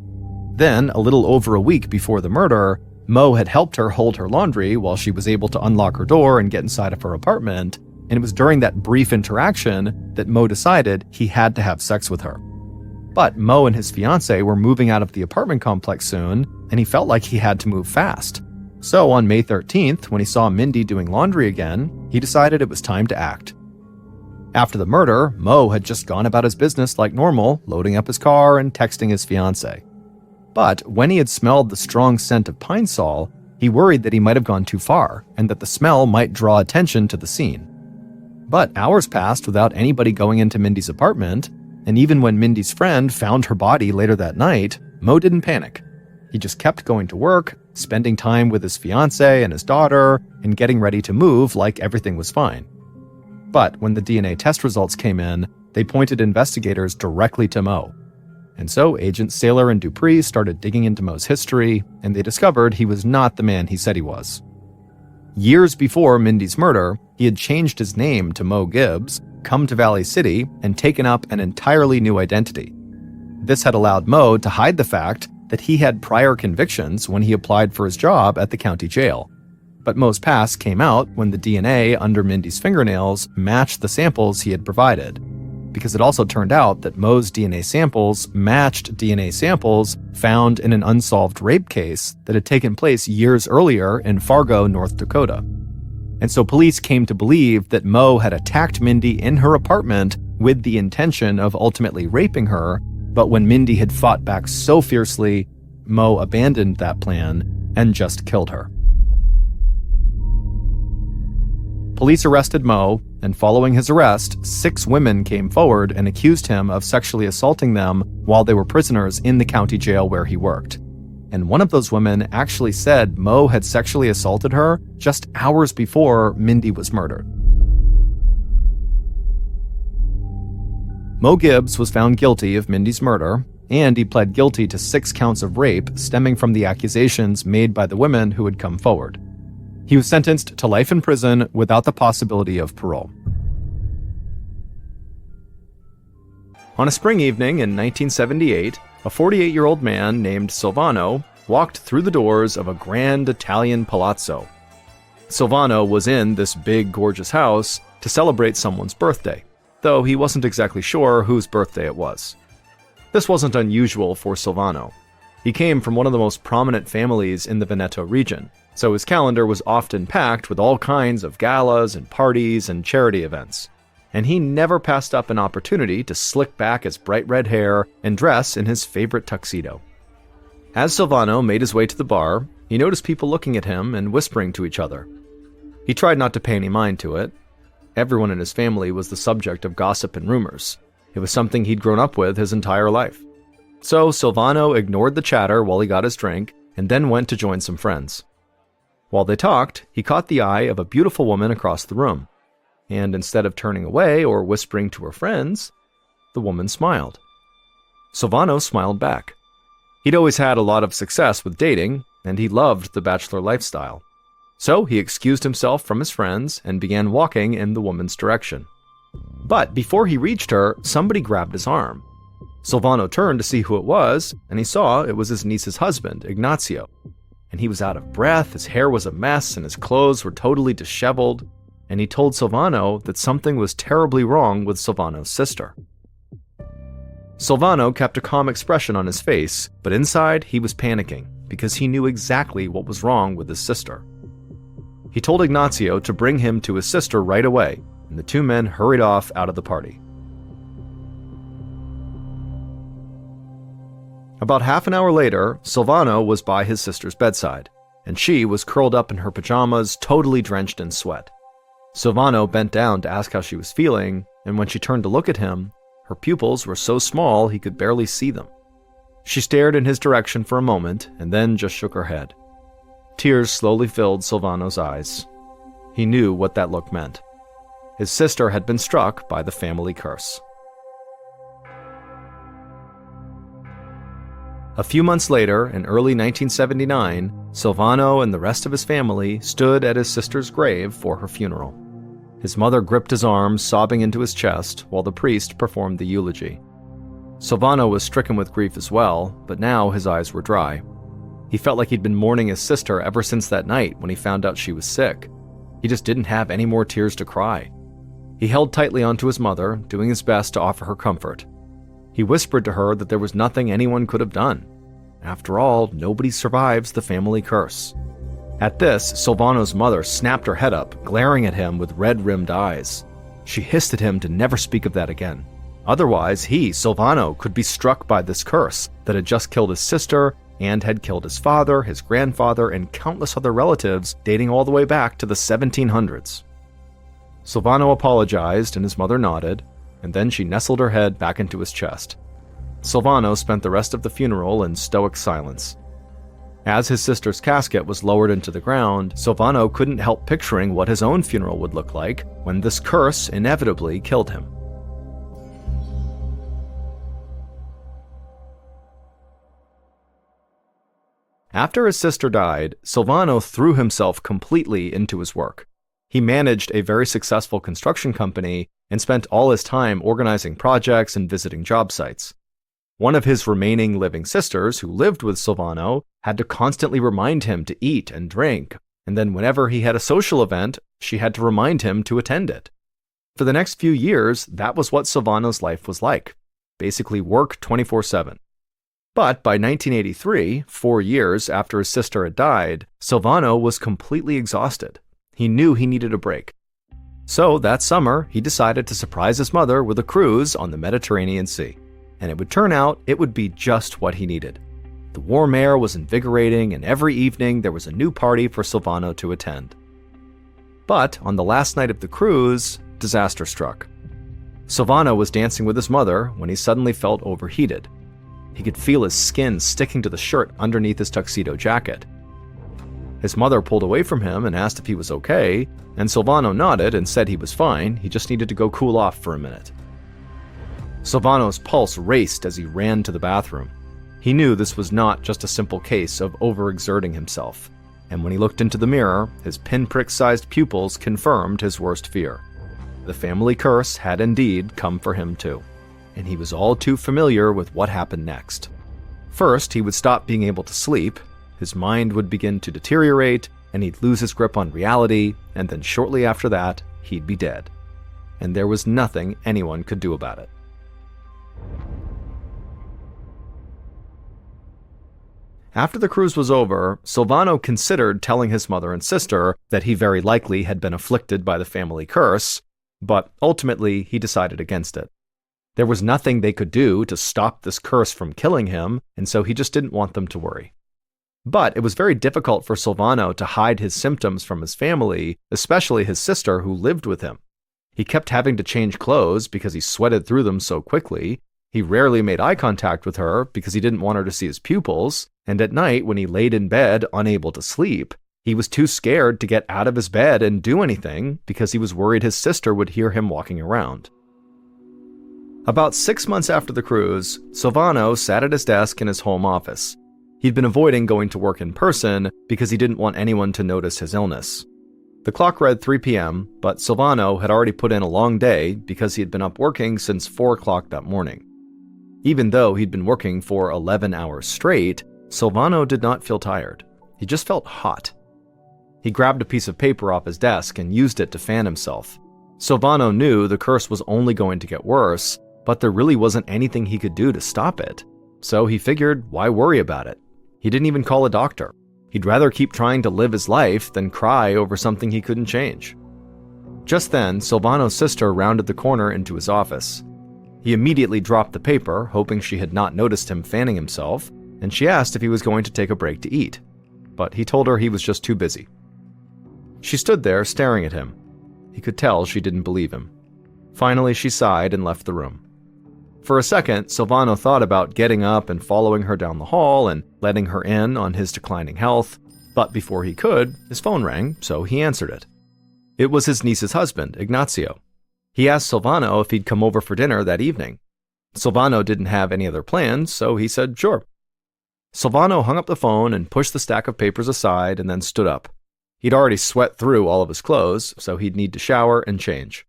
Then, a little over a week before the murder, Mo had helped her hold her laundry while she was able to unlock her door and get inside of her apartment, and it was during that brief interaction that Mo decided he had to have sex with her. But Mo and his fiancée were moving out of the apartment complex soon, and he felt like he had to move fast. So on May 13th, when he saw Mindy doing laundry again, he decided it was time to act. After the murder, Mo had just gone about his business like normal, loading up his car and texting his fiancée. But when he had smelled the strong scent of Pine Sol, he worried that he might have gone too far, and that the smell might draw attention to the scene. But hours passed without anybody going into Mindy's apartment, and even when Mindy's friend found her body later that night, Mo didn't panic. He just kept going to work, spending time with his fiancée and his daughter, and getting ready to move like everything was fine. But when the DNA test results came in, they pointed investigators directly to Mo. And so Agents Saylor and Dupree started digging into Mo's history, and they discovered he was not the man he said he was. Years before Mindy's murder, he had changed his name to Mo Gibbs, come to Valley City, and taken up an entirely new identity. This had allowed Mo to hide the fact that he had prior convictions when he applied for his job at the county jail. But Mo's past came out when the DNA under Mindy's fingernails matched the samples he had provided, because it also turned out that Mo's DNA samples matched DNA samples found in an unsolved rape case that had taken place years earlier in Fargo, North Dakota. And so police came to believe that Mo had attacked Mindy in her apartment with the intention of ultimately raping her, but when Mindy had fought back so fiercely, Mo abandoned that plan and just killed her. Police arrested Mo, and following his arrest, 6 women came forward and accused him of sexually assaulting them while they were prisoners in the county jail where he worked. And one of those women actually said Mo had sexually assaulted her just hours before Mindy was murdered. Mo Gibbs was found guilty of Mindy's murder, and he pled guilty to 6 counts of rape stemming from the accusations made by the women who had come forward. He was sentenced to life in prison without the possibility of parole. On a spring evening in 1978, a 48-year-old man named Silvano walked through the doors of a grand Italian palazzo. Silvano was in this big, gorgeous house to celebrate someone's birthday, though he wasn't exactly sure whose birthday it was. This wasn't unusual for Silvano. He came from one of the most prominent families in the Veneto region, so his calendar was often packed with all kinds of galas and parties and charity events. And he never passed up an opportunity to slick back his bright red hair and dress in his favorite tuxedo. As Silvano made his way to the bar, he noticed people looking at him and whispering to each other. He tried not to pay any mind to it. Everyone in his family was the subject of gossip and rumors. It was something he'd grown up with his entire life. So Silvano ignored the chatter while he got his drink and then went to join some friends. While they talked, he caught the eye of a beautiful woman across the room. And instead of turning away or whispering to her friends, the woman smiled. Silvano smiled back. He'd always had a lot of success with dating, and he loved the bachelor lifestyle. So he excused himself from his friends and began walking in the woman's direction. But before he reached her, somebody grabbed his arm. Silvano turned to see who it was, and he saw it was his niece's husband, Ignazio. And he was out of breath, his hair was a mess, and his clothes were totally disheveled, and he told Silvano that something was terribly wrong with Silvano's sister. Silvano kept a calm expression on his face, but inside he was panicking, because he knew exactly what was wrong with his sister. He told Ignazio to bring him to his sister right away, and the 2 men hurried off out of the party. About half an hour later, Silvano was by his sister's bedside, and she was curled up in her pajamas, totally drenched in sweat. Silvano bent down to ask how she was feeling, and when she turned to look at him, her pupils were so small he could barely see them. She stared in his direction for a moment, and then just shook her head. Tears slowly filled Silvano's eyes. He knew what that look meant. His sister had been struck by the family curse. A few months later, in early 1979, Silvano and the rest of his family stood at his sister's grave for her funeral. His mother gripped his arm, sobbing into his chest, while the priest performed the eulogy. Silvano was stricken with grief as well, but now his eyes were dry. He felt like he'd been mourning his sister ever since that night when he found out she was sick. He just didn't have any more tears to cry. He held tightly onto his mother, doing his best to offer her comfort. He whispered to her that there was nothing anyone could have done. After all, nobody survives the family curse. At this, Silvano's mother snapped her head up, glaring at him with red-rimmed eyes. She hissed at him to never speak of that again. Otherwise, he, Silvano, could be struck by this curse that had just killed his sister and had killed his father, his grandfather, and countless other relatives dating all the way back to the 1700s. Silvano apologized and his mother nodded, and then she nestled her head back into his chest. Silvano spent the rest of the funeral in stoic silence. As his sister's casket was lowered into the ground, Silvano couldn't help picturing what his own funeral would look like when this curse inevitably killed him. After his sister died, Silvano threw himself completely into his work. He managed a very successful construction company and spent all his time organizing projects and visiting job sites. One of his remaining living sisters, who lived with Silvano, had to constantly remind him to eat and drink, and then whenever he had a social event, she had to remind him to attend it. For the next few years, that was what Silvano's life was like. Basically work 24/7. But by 1983, 4 years after his sister had died, Silvano was completely exhausted. He knew he needed a break. So that summer, he decided to surprise his mother with a cruise on the Mediterranean Sea. And it would turn out it would be just what he needed. The warm air was invigorating, and every evening there was a new party for Silvano to attend. But on the last night of the cruise, disaster struck. Silvano was dancing with his mother when he suddenly felt overheated. He could feel his skin sticking to the shirt underneath his tuxedo jacket. His mother pulled away from him and asked if he was okay, and Silvano nodded and said he was fine, he just needed to go cool off for a minute. Silvano's pulse raced as he ran to the bathroom. He knew this was not just a simple case of overexerting himself, and when he looked into the mirror, his pinprick-sized pupils confirmed his worst fear. The family curse had indeed come for him too, and he was all too familiar with what happened next. First, he would stop being able to sleep, his mind would begin to deteriorate, and he'd lose his grip on reality, and then shortly after that, he'd be dead. And there was nothing anyone could do about it. After the cruise was over, Silvano considered telling his mother and sister that he very likely had been afflicted by the family curse, but ultimately he decided against it. There was nothing they could do to stop this curse from killing him, and so he just didn't want them to worry. But it was very difficult for Silvano to hide his symptoms from his family, especially his sister who lived with him. He kept having to change clothes because he sweated through them so quickly. He rarely made eye contact with her because he didn't want her to see his pupils, and at night when he laid in bed unable to sleep, he was too scared to get out of his bed and do anything because he was worried his sister would hear him walking around. About 6 months after the cruise, Silvano sat at his desk in his home office. He'd been avoiding going to work in person because he didn't want anyone to notice his illness. The clock read 3 p.m., but Silvano had already put in a long day because he had been up working since 4 o'clock that morning. Even though he'd been working for 11 hours straight, Silvano did not feel tired. He just felt hot. He grabbed a piece of paper off his desk and used it to fan himself. Silvano knew the curse was only going to get worse, but there really wasn't anything he could do to stop it. So he figured, why worry about it? He didn't even call a doctor. He'd rather keep trying to live his life than cry over something he couldn't change. Just then, Silvano's sister rounded the corner into his office. He immediately dropped the paper, hoping she had not noticed him fanning himself, and she asked if he was going to take a break to eat. But he told her he was just too busy. She stood there staring at him. He could tell she didn't believe him. Finally, she sighed and left the room. For a second, Silvano thought about getting up and following her down the hall and letting her in on his declining health, but before he could, his phone rang, so he answered it. It was his niece's husband, Ignacio. He asked Silvano if he'd come over for dinner that evening. Silvano didn't have any other plans, so he said sure. Silvano hung up the phone and pushed the stack of papers aside and then stood up. He'd already sweat through all of his clothes, so he'd need to shower and change.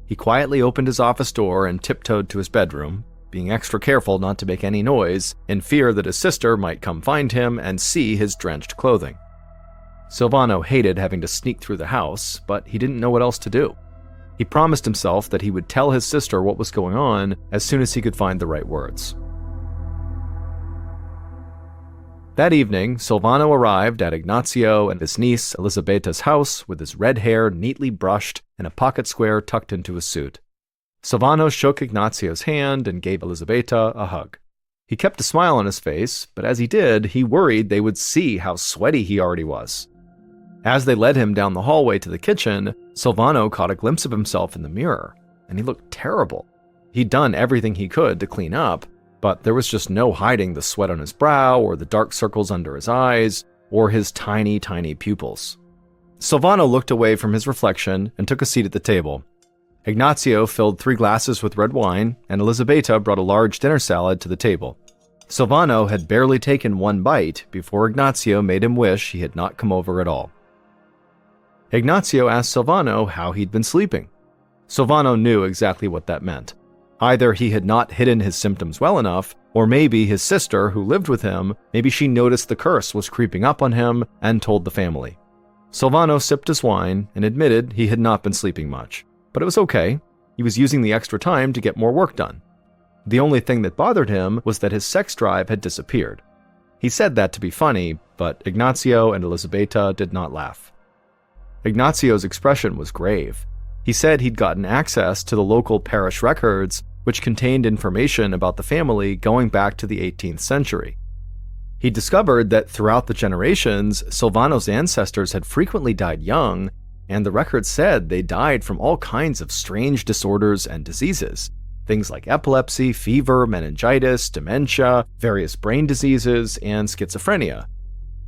He quietly opened his office door and tiptoed to his bedroom, being extra careful not to make any noise, in fear that his sister might come find him and see his drenched clothing. Silvano hated having to sneak through the house, but he didn't know what else to do. He promised himself that he would tell his sister what was going on as soon as he could find the right words. That evening, Silvano arrived at Ignacio and his niece Elisabeta's house with his red hair neatly brushed and a pocket square tucked into his suit. Silvano shook Ignacio's hand and gave Elisabeta a hug. He kept a smile on his face, but as he did, he worried they would see how sweaty he already was. As they led him down the hallway to the kitchen, Silvano caught a glimpse of himself in the mirror, and he looked terrible. He'd done everything he could to clean up, but there was just no hiding the sweat on his brow or the dark circles under his eyes or his tiny, tiny pupils. Silvano looked away from his reflection and took a seat at the table. Ignacio filled 3 glasses with red wine, and Elisabeta brought a large dinner salad to the table. Silvano had barely taken 1 bite before Ignacio made him wish he had not come over at all. Ignacio asked Silvano how he'd been sleeping. Silvano knew exactly what that meant. Either he had not hidden his symptoms well enough, Or maybe his sister, who lived with him, maybe she noticed the curse was creeping up on him and told the family. Silvano sipped his wine and admitted he had not been sleeping much. But it was okay. He was using the extra time to get more work done. The only thing that bothered him was that his sex drive had disappeared. He said that to be funny, but Ignacio and Elisabetta did not laugh. Ignacio's expression was grave. He said he'd gotten access to the local parish records, which contained information about the family going back to the 18th century. He discovered that throughout the generations, Silvano's ancestors had frequently died young, and the records said they died from all kinds of strange disorders and diseases. Things like epilepsy, fever, meningitis, dementia, various brain diseases, and schizophrenia.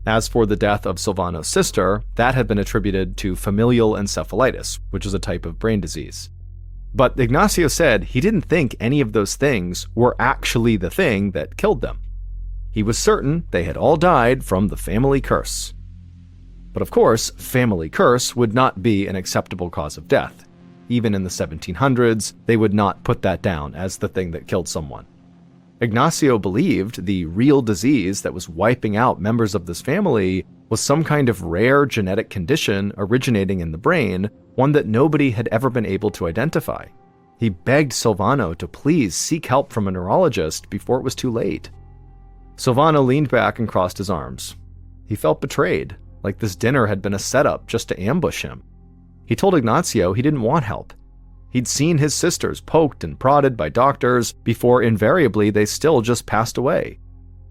As for the death of Silvano's sister, that had been attributed to familial encephalitis, which is a type of brain disease. But Ignacio said he didn't think any of those things were actually the thing that killed them. He was certain they had all died from the family curse. But of course, family curse would not be an acceptable cause of death. Even in the 1700s, they would not put that down as the thing that killed someone. Ignacio believed the real disease that was wiping out members of this family was some kind of rare genetic condition originating in the brain, one that nobody had ever been able to identify. He begged Silvano to please seek help from a neurologist before it was too late. Silvano leaned back and crossed his arms. He felt betrayed, like this dinner had been a setup just to ambush him. He told Ignacio he didn't want help. He'd seen his sisters poked and prodded by doctors before invariably they still just passed away.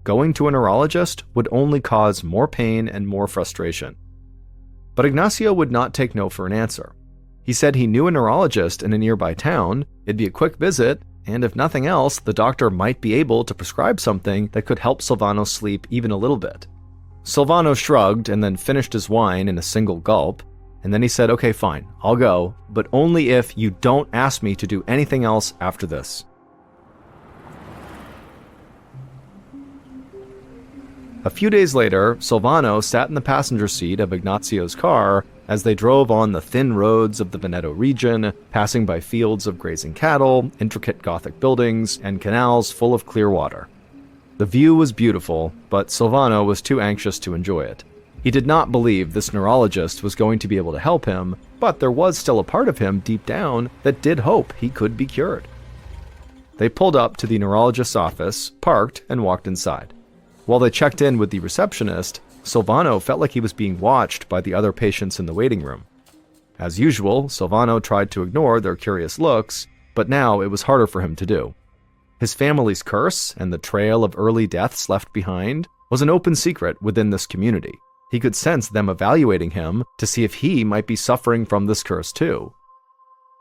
Going to a neurologist would only cause more pain and more frustration. But Ignacio would not take no for an answer. He said he knew a neurologist in a nearby town, it'd be a quick visit, and if nothing else, the doctor might be able to prescribe something that could help Silvano sleep even a little bit. Silvano shrugged and then finished his wine in a single gulp, and then he said, "Okay, fine, I'll go, but only if you don't ask me to do anything else after this." A few days later, Silvano sat in the passenger seat of Ignacio's car as they drove on the thin roads of the Veneto region, passing by fields of grazing cattle, intricate Gothic buildings, and canals full of clear water. The view was beautiful, but Silvano was too anxious to enjoy it. He did not believe this neurologist was going to be able to help him, but there was still a part of him deep down that did hope he could be cured. They pulled up to the neurologist's office, parked, and walked inside. While they checked in with the receptionist, Silvano felt like he was being watched by the other patients in the waiting room. As usual, Silvano tried to ignore their curious looks, but now it was harder for him to do. His family's curse and the trail of early deaths left behind was an open secret within this community. He could sense them evaluating him to see if he might be suffering from this curse too.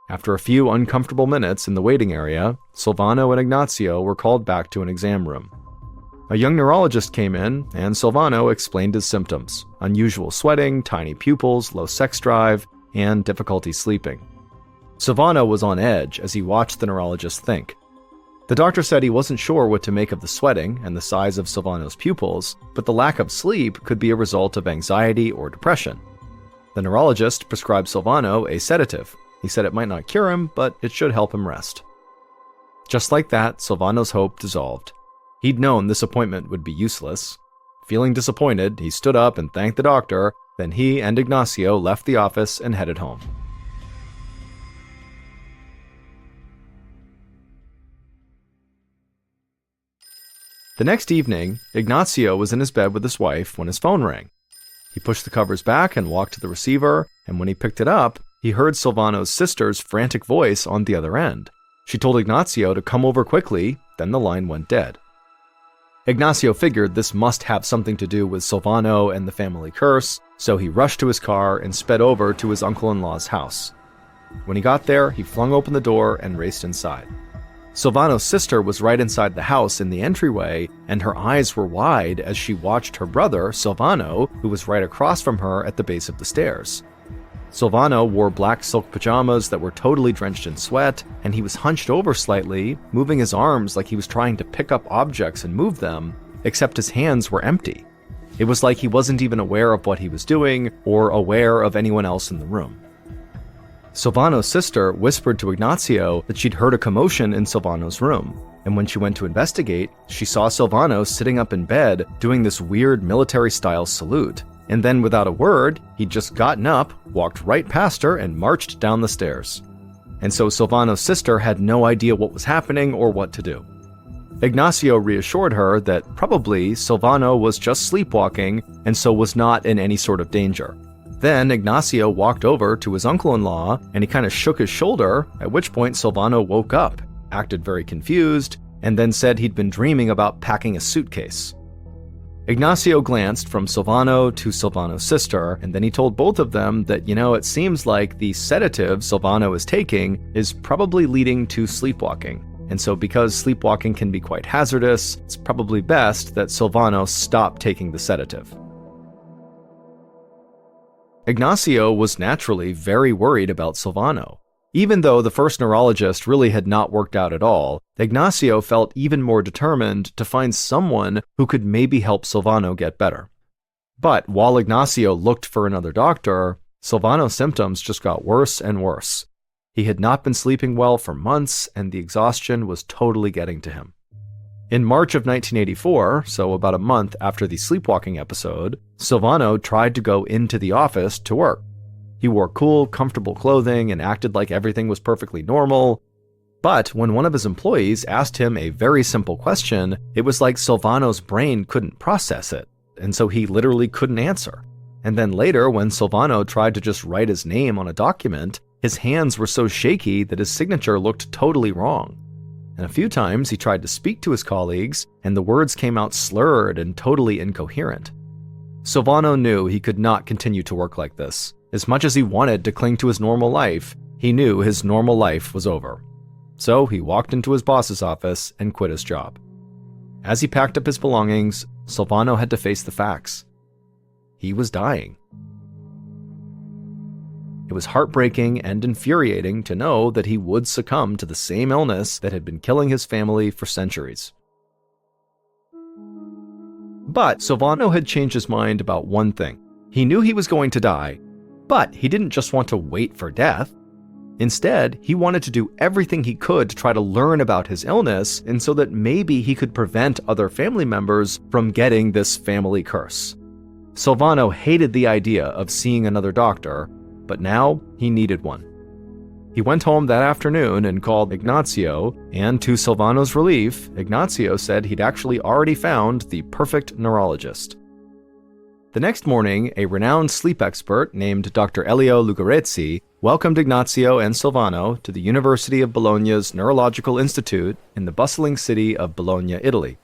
After a few uncomfortable minutes in the waiting area, Silvano and Ignacio were called back to an exam room. A young neurologist came in, and Silvano explained his symptoms: unusual sweating, tiny pupils, low sex drive, and difficulty sleeping. Silvano was on edge as he watched the neurologist think. The doctor said he wasn't sure what to make of the sweating and the size of Silvano's pupils, but the lack of sleep could be a result of anxiety or depression. The neurologist prescribed Silvano a sedative. He said it might not cure him, but it should help him rest. Just like that, Silvano's hope dissolved. He'd known this appointment would be useless. Feeling disappointed, he stood up and thanked the doctor, then he and Ignacio left the office and headed home. The next evening, Ignacio was in his bed with his wife when his phone rang. He pushed the covers back and walked to the receiver, and when he picked it up, he heard Silvano's sister's frantic voice on the other end. She told Ignacio to come over quickly, then the line went dead. Ignacio figured this must have something to do with Silvano and the family curse, so he rushed to his car and sped over to his uncle-in-law's house. When he got there, he flung open the door and raced inside. Silvano's sister was right inside the house in the entryway, and her eyes were wide as she watched her brother, Silvano, who was right across from her at the base of the stairs. Silvano wore black silk pajamas that were totally drenched in sweat, and he was hunched over slightly, moving his arms like he was trying to pick up objects and move them, except his hands were empty. It was like he wasn't even aware of what he was doing or aware of anyone else in the room. Silvano's sister whispered to Ignacio that she'd heard a commotion in Silvano's room, and when she went to investigate, she saw Silvano sitting up in bed doing this weird military-style salute. And then without a word, he'd just gotten up, walked right past her, and marched down the stairs. And so Silvano's sister had no idea what was happening or what to do. Ignacio reassured her that probably Silvano was just sleepwalking and so was not in any sort of danger. Then Ignacio walked over to his uncle-in-law and he kind of shook his shoulder, at which point Silvano woke up, acted very confused, and then said he'd been dreaming about packing a suitcase. Ignacio glanced from Silvano to Silvano's sister, and then he told both of them that, it seems like the sedative Silvano is taking is probably leading to sleepwalking. And so because sleepwalking can be quite hazardous, it's probably best that Silvano stop taking the sedative. Ignacio was naturally very worried about Silvano. Even though the first neurologist really had not worked out at all, Ignacio felt even more determined to find someone who could maybe help Silvano get better. But while Ignacio looked for another doctor, Silvano's symptoms just got worse and worse. He had not been sleeping well for months, and the exhaustion was totally getting to him. In March of 1984, so about a month after the sleepwalking episode, Silvano tried to go into the office to work. He wore cool, comfortable clothing and acted like everything was perfectly normal. But when one of his employees asked him a very simple question, it was like Silvano's brain couldn't process it, and so he literally couldn't answer. And then later, when Silvano tried to just write his name on a document, his hands were so shaky that his signature looked totally wrong. And a few times he tried to speak to his colleagues, and the words came out slurred and totally incoherent. Silvano knew he could not continue to work like this. As much as he wanted to cling to his normal life, he knew his normal life was over. So he walked into his boss's office and quit his job. As he packed up his belongings, Silvano had to face the facts. He was dying. It was heartbreaking and infuriating to know that he would succumb to the same illness that had been killing his family for centuries. But Silvano had changed his mind about one thing. He knew he was going to die, but he didn't just want to wait for death. Instead, he wanted to do everything he could to try to learn about his illness, and so that maybe he could prevent other family members from getting this family curse. Silvano hated the idea of seeing another doctor, but now he needed one. He went home that afternoon and called Ignacio, and to Silvano's relief, Ignacio said he'd actually already found the perfect neurologist. The next morning, a renowned sleep expert named Dr. Elio Lugarezzi welcomed Ignacio and Silvano to the University of Bologna's Neurological Institute in the bustling city of Bologna, Italy.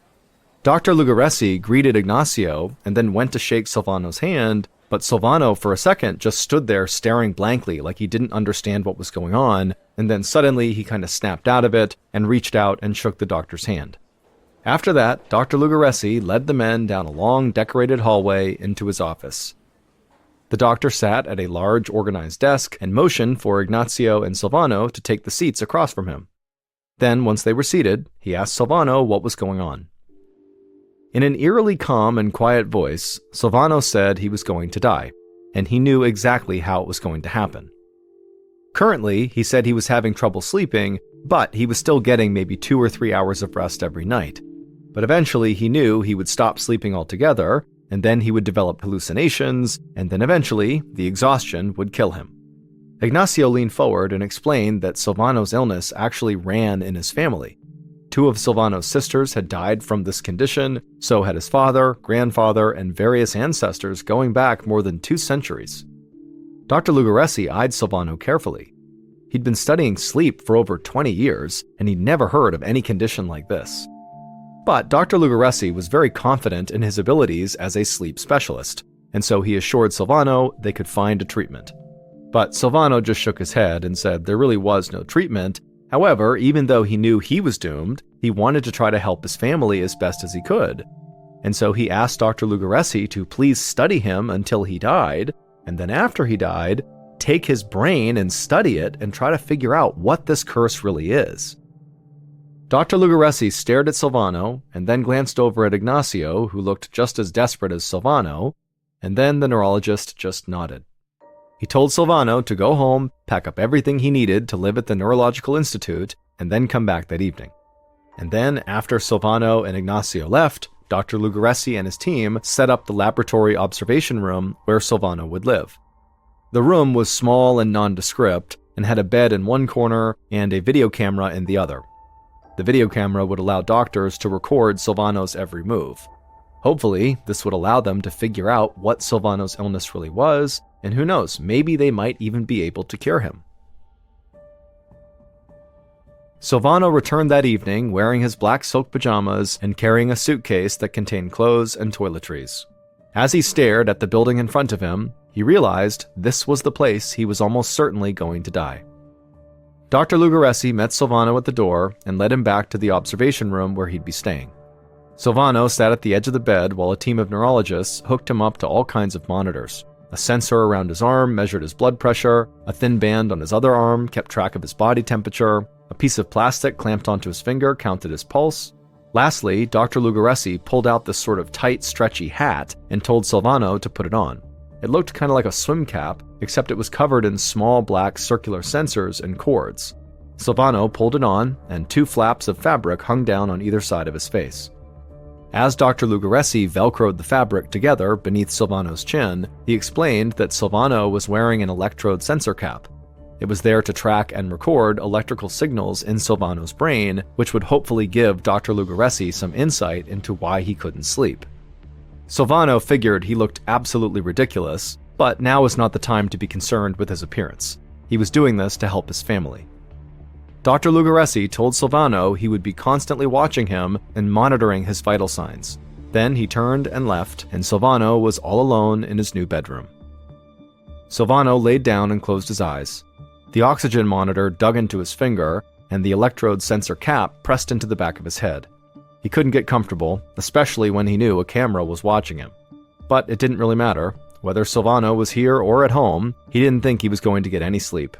Dr. Lugarezzi greeted Ignacio and then went to shake Silvano's hand, but Silvano for a second just stood there staring blankly like he didn't understand what was going on, and then suddenly he kind of snapped out of it and reached out and shook the doctor's hand. After that, Dr. Lugarezzi led the men down a long, decorated hallway into his office. The doctor sat at a large, organized desk and motioned for Ignacio and Silvano to take the seats across from him. Then, once they were seated, he asked Silvano what was going on. In an eerily calm and quiet voice, Silvano said he was going to die, and he knew exactly how it was going to happen. Currently, he said he was having trouble sleeping, but he was still getting maybe 2 or 3 hours of rest every night. But eventually he knew he would stop sleeping altogether, and then he would develop hallucinations, and then eventually the exhaustion would kill him. Ignacio leaned forward and explained that Silvano's illness actually ran in his family. 2 of Silvano's sisters had died from this condition, so had his father, grandfather, and various ancestors going back more than 2 centuries. Dr. Lugarezzi eyed Silvano carefully. He'd been studying sleep for over 20 years, and he'd never heard of any condition like this. But Dr. Lugarezzi was very confident in his abilities as a sleep specialist, and so he assured Silvano they could find a treatment. But Silvano just shook his head and said there really was no treatment. However, even though he knew he was doomed, he wanted to try to help his family as best as he could. And so he asked Dr. Lugarezzi to please study him until he died, and then after he died, take his brain and study it and try to figure out what this curse really is. Dr. Lugarezzi stared at Silvano and then glanced over at Ignacio, who looked just as desperate as Silvano, and then the neurologist just nodded. He told Silvano to go home, pack up everything he needed to live at the Neurological Institute, and then come back that evening. And then, after Silvano and Ignacio left, Dr. Lugaresi and his team set up the laboratory observation room where Silvano would live. The room was small and nondescript, and had a bed in one corner and a video camera in the other. The video camera would allow doctors to record Silvano's every move. Hopefully, this would allow them to figure out what Silvano's illness really was, and who knows, maybe they might even be able to cure him. Silvano returned that evening wearing his black silk pajamas and carrying a suitcase that contained clothes and toiletries. As he stared at the building in front of him, he realized this was the place he was almost certainly going to die. Dr. Lugaresi met Silvano at the door and led him back to the observation room where he'd be staying. Silvano sat at the edge of the bed while a team of neurologists hooked him up to all kinds of monitors. A sensor around his arm measured his blood pressure, a thin band on his other arm kept track of his body temperature, a piece of plastic clamped onto his finger counted his pulse. Lastly, Dr. Lugaresi pulled out this sort of tight, stretchy hat and told Silvano to put it on. It looked kind of like a swim cap, except it was covered in small black circular sensors and cords. Silvano pulled it on, and 2 flaps of fabric hung down on either side of his face. As Dr. Lugaresi velcroed the fabric together beneath Silvano's chin, he explained that Silvano was wearing an electrode sensor cap. It was there to track and record electrical signals in Silvano's brain, which would hopefully give Dr. Lugaresi some insight into why he couldn't sleep. Silvano figured he looked absolutely ridiculous, but now was not the time to be concerned with his appearance. He was doing this to help his family. Dr. Lugaresi told Silvano he would be constantly watching him and monitoring his vital signs. Then he turned and left, and Silvano was all alone in his new bedroom. Silvano laid down and closed his eyes. The oxygen monitor dug into his finger, and the electrode sensor cap pressed into the back of his head. He couldn't get comfortable, especially when he knew a camera was watching him. But it didn't really matter. Whether Silvano was here or at home, he didn't think he was going to get any sleep.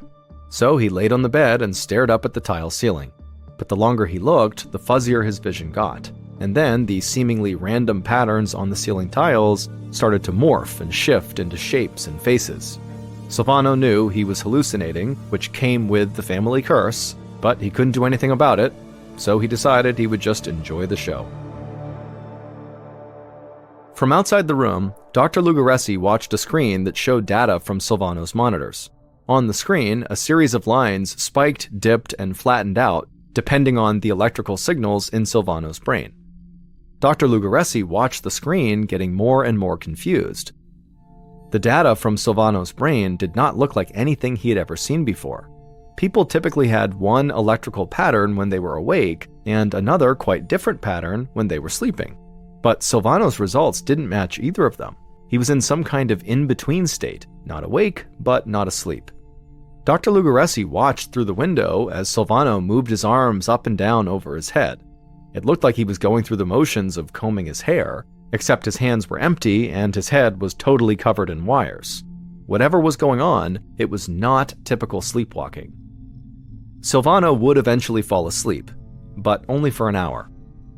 So he laid on the bed and stared up at the tile ceiling. But the longer he looked, the fuzzier his vision got. And then the seemingly random patterns on the ceiling tiles started to morph and shift into shapes and faces. Silvano knew he was hallucinating, which came with the family curse, but he couldn't do anything about it, so he decided he would just enjoy the show. From outside the room, Dr. Lugaresi watched a screen that showed data from Silvano's monitors. On the screen, a series of lines spiked, dipped, and flattened out, depending on the electrical signals in Silvano's brain. Dr. Lugaresi watched the screen, getting more and more confused. The data from Silvano's brain did not look like anything he had ever seen before. People typically had one electrical pattern when they were awake, and another quite different pattern when they were sleeping. But Silvano's results didn't match either of them. He was in some kind of in-between state, not awake, but not asleep. Dr. Lugaresi watched through the window as Silvano moved his arms up and down over his head. It looked like he was going through the motions of combing his hair, except his hands were empty and his head was totally covered in wires. Whatever was going on, it was not typical sleepwalking. Silvano would eventually fall asleep, but only for an hour.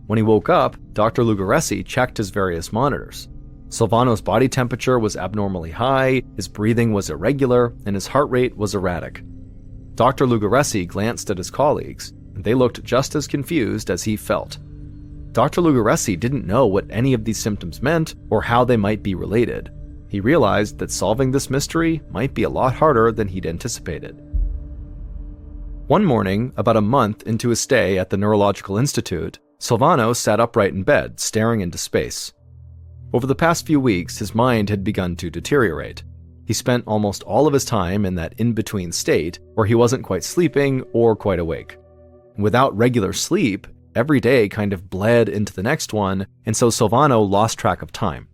When he woke up, Dr. Lugaresi checked his various monitors. Silvano's body temperature was abnormally high, his breathing was irregular, and his heart rate was erratic. Dr. Lugaresi glanced at his colleagues, and they looked just as confused as he felt. Dr. Lugaresi didn't know what any of these symptoms meant or how they might be related. He realized that solving this mystery might be a lot harder than he'd anticipated. One morning, about a month into his stay at the Neurological Institute, Silvano sat upright in bed, staring into space. Over the past few weeks, his mind had begun to deteriorate. He spent almost all of his time in that in-between state where he wasn't quite sleeping or quite awake. Without regular sleep, every day kind of bled into the next one, and so Silvano lost track of time.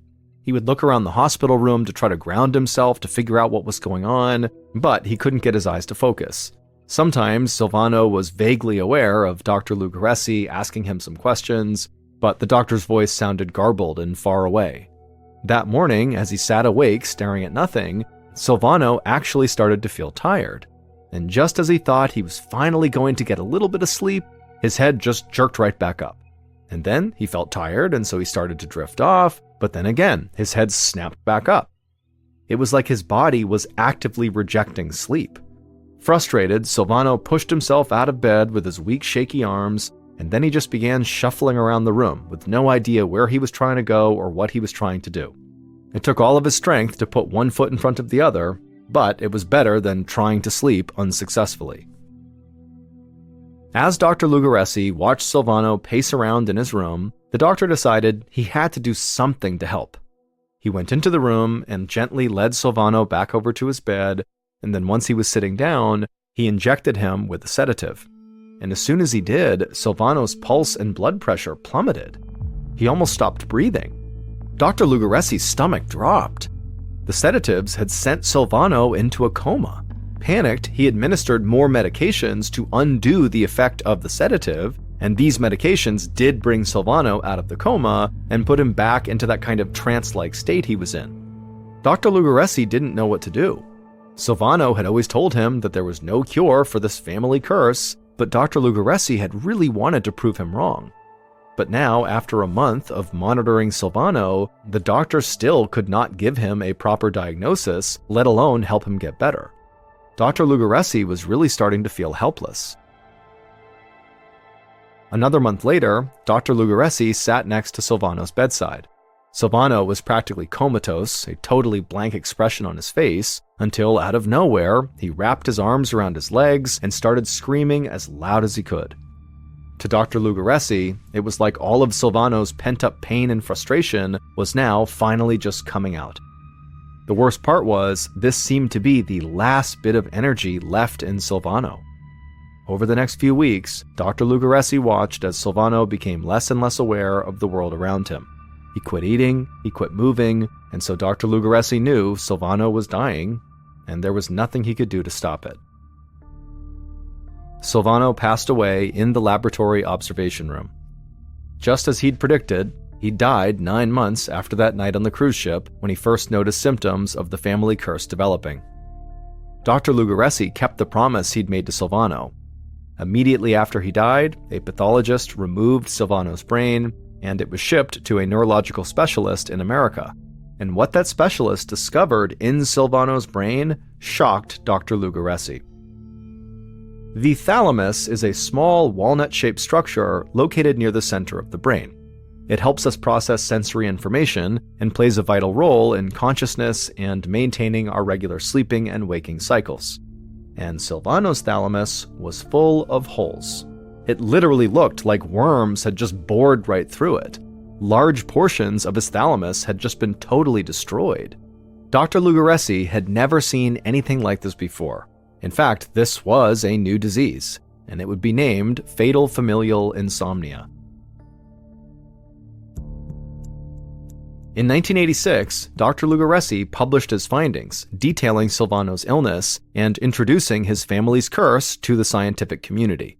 He would look around the hospital room to try to ground himself to figure out what was going on, but he couldn't get his eyes to focus. Sometimes Silvano was vaguely aware of Dr. Lugaresi asking him some questions, but the doctor's voice sounded garbled and far away. That morning, as he sat awake staring at nothing, Silvano actually started to feel tired. And just as he thought he was finally going to get a little bit of sleep, his head just jerked right back up. And then he felt tired, and so he started to drift off, but then again, his head snapped back up. It was like his body was actively rejecting sleep. Frustrated, Silvano pushed himself out of bed with his weak, shaky arms, and then he just began shuffling around the room with no idea where he was trying to go or what he was trying to do. It took all of his strength to put one foot in front of the other, but it was better than trying to sleep unsuccessfully. As Dr. Lugaresi watched Silvano pace around in his room, the doctor decided he had to do something to help. He went into the room and gently led Silvano back over to his bed, and then once he was sitting down, he injected him with a sedative. And as soon as he did, Silvano's pulse and blood pressure plummeted. He almost stopped breathing. Dr. Lugaresi's stomach dropped. The sedatives had sent Silvano into a coma. Panicked, he administered more medications to undo the effect of the sedative, and these medications did bring Silvano out of the coma and put him back into that kind of trance-like state he was in. Dr. Lugaresi didn't know what to do. Silvano had always told him that there was no cure for this family curse, but Dr. Lugaresi had really wanted to prove him wrong. But now, after a month of monitoring Silvano, the doctor still could not give him a proper diagnosis, let alone help him get better. Dr. Lugaresi was really starting to feel helpless. Another month later, Dr. Lugaresi sat next to Silvano's bedside. Silvano was practically comatose, a totally blank expression on his face, until out of nowhere, he wrapped his arms around his legs and started screaming as loud as he could. To Dr. Lugaresi, it was like all of Silvano's pent-up pain and frustration was now finally just coming out. The worst part was, this seemed to be the last bit of energy left in Silvano. Over the next few weeks, Dr. Lugaresi watched as Silvano became less and less aware of the world around him. He quit eating, he quit moving, and so Dr. Lugaresi knew Silvano was dying, and there was nothing he could do to stop it. Silvano passed away in the laboratory observation room. Just as he'd predicted, he died 9 months after that night on the cruise ship when he first noticed symptoms of the family curse developing. Dr. Lugaresi kept the promise he'd made to Silvano. Immediately after he died, a pathologist removed Silvano's brain, and it was shipped to a neurological specialist in America. And what that specialist discovered in Silvano's brain shocked Dr. Lugaresi. The thalamus is a small walnut-shaped structure located near the center of the brain. It helps us process sensory information and plays a vital role in consciousness and maintaining our regular sleeping and waking cycles. And Silvano's thalamus was full of holes. It literally looked like worms had just bored right through it. Large portions of his thalamus had just been totally destroyed. Dr. Lugaresi had never seen anything like this before. In fact, this was a new disease, and it would be named fatal familial insomnia. In 1986, Dr. Lugaresi published his findings, detailing Silvano's illness and introducing his family's curse to the scientific community.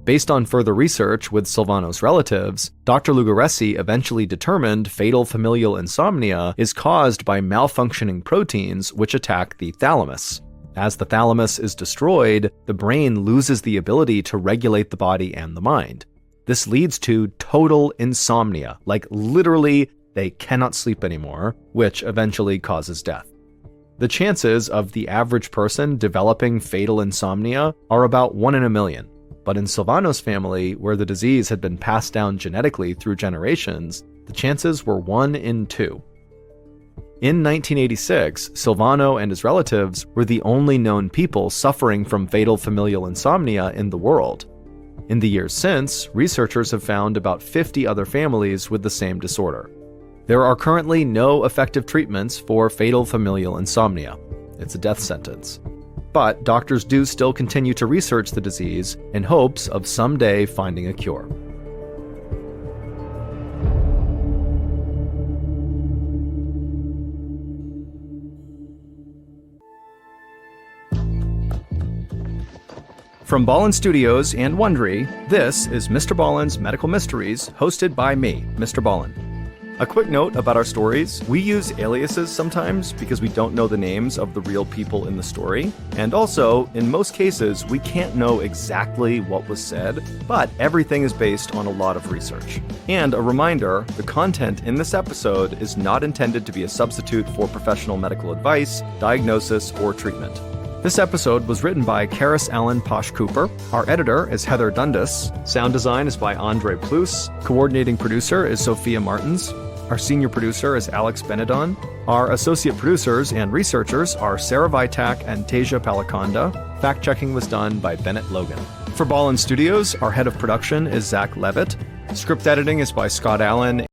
Based on further research with Silvano's relatives, Dr. Lugaresi eventually determined fatal familial insomnia is caused by malfunctioning proteins which attack the thalamus. As the thalamus is destroyed, the brain loses the ability to regulate the body and the mind. This leads to total insomnia, like literally they cannot sleep anymore, which eventually causes death. The chances of the average person developing fatal insomnia are about 1 in a million, but in Silvano's family, where the disease had been passed down genetically through generations, the chances were 1 in 2. In 1986, Silvano and his relatives were the only known people suffering from fatal familial insomnia in the world. In the years since, researchers have found about 50 other families with the same disorder. There are currently no effective treatments for fatal familial insomnia. It's a death sentence. But doctors do still continue to research the disease in hopes of someday finding a cure. From Ballen Studios and Wondery, this is MrBallen's Medical Mysteries, hosted by me, Mr. Ballen. A quick note about our stories. We use aliases sometimes because we don't know the names of the real people in the story. And also, in most cases, we can't know exactly what was said, but everything is based on a lot of research. And a reminder, the content in this episode is not intended to be a substitute for professional medical advice, diagnosis, or treatment. This episode was written by Karis Allen Posh Cooper. Our editor is Heather Dundas. Sound design is by Andre Plus. Coordinating producer is Sophia Martins. Our senior producer is Alex Benedon. Our associate producers and researchers are Sarah Vitak and Teja Palakonda. Fact-checking was done by Bennett Logan. For Ballen Studios, our head of production is Zach Levitt. Script editing is by Scott Allen.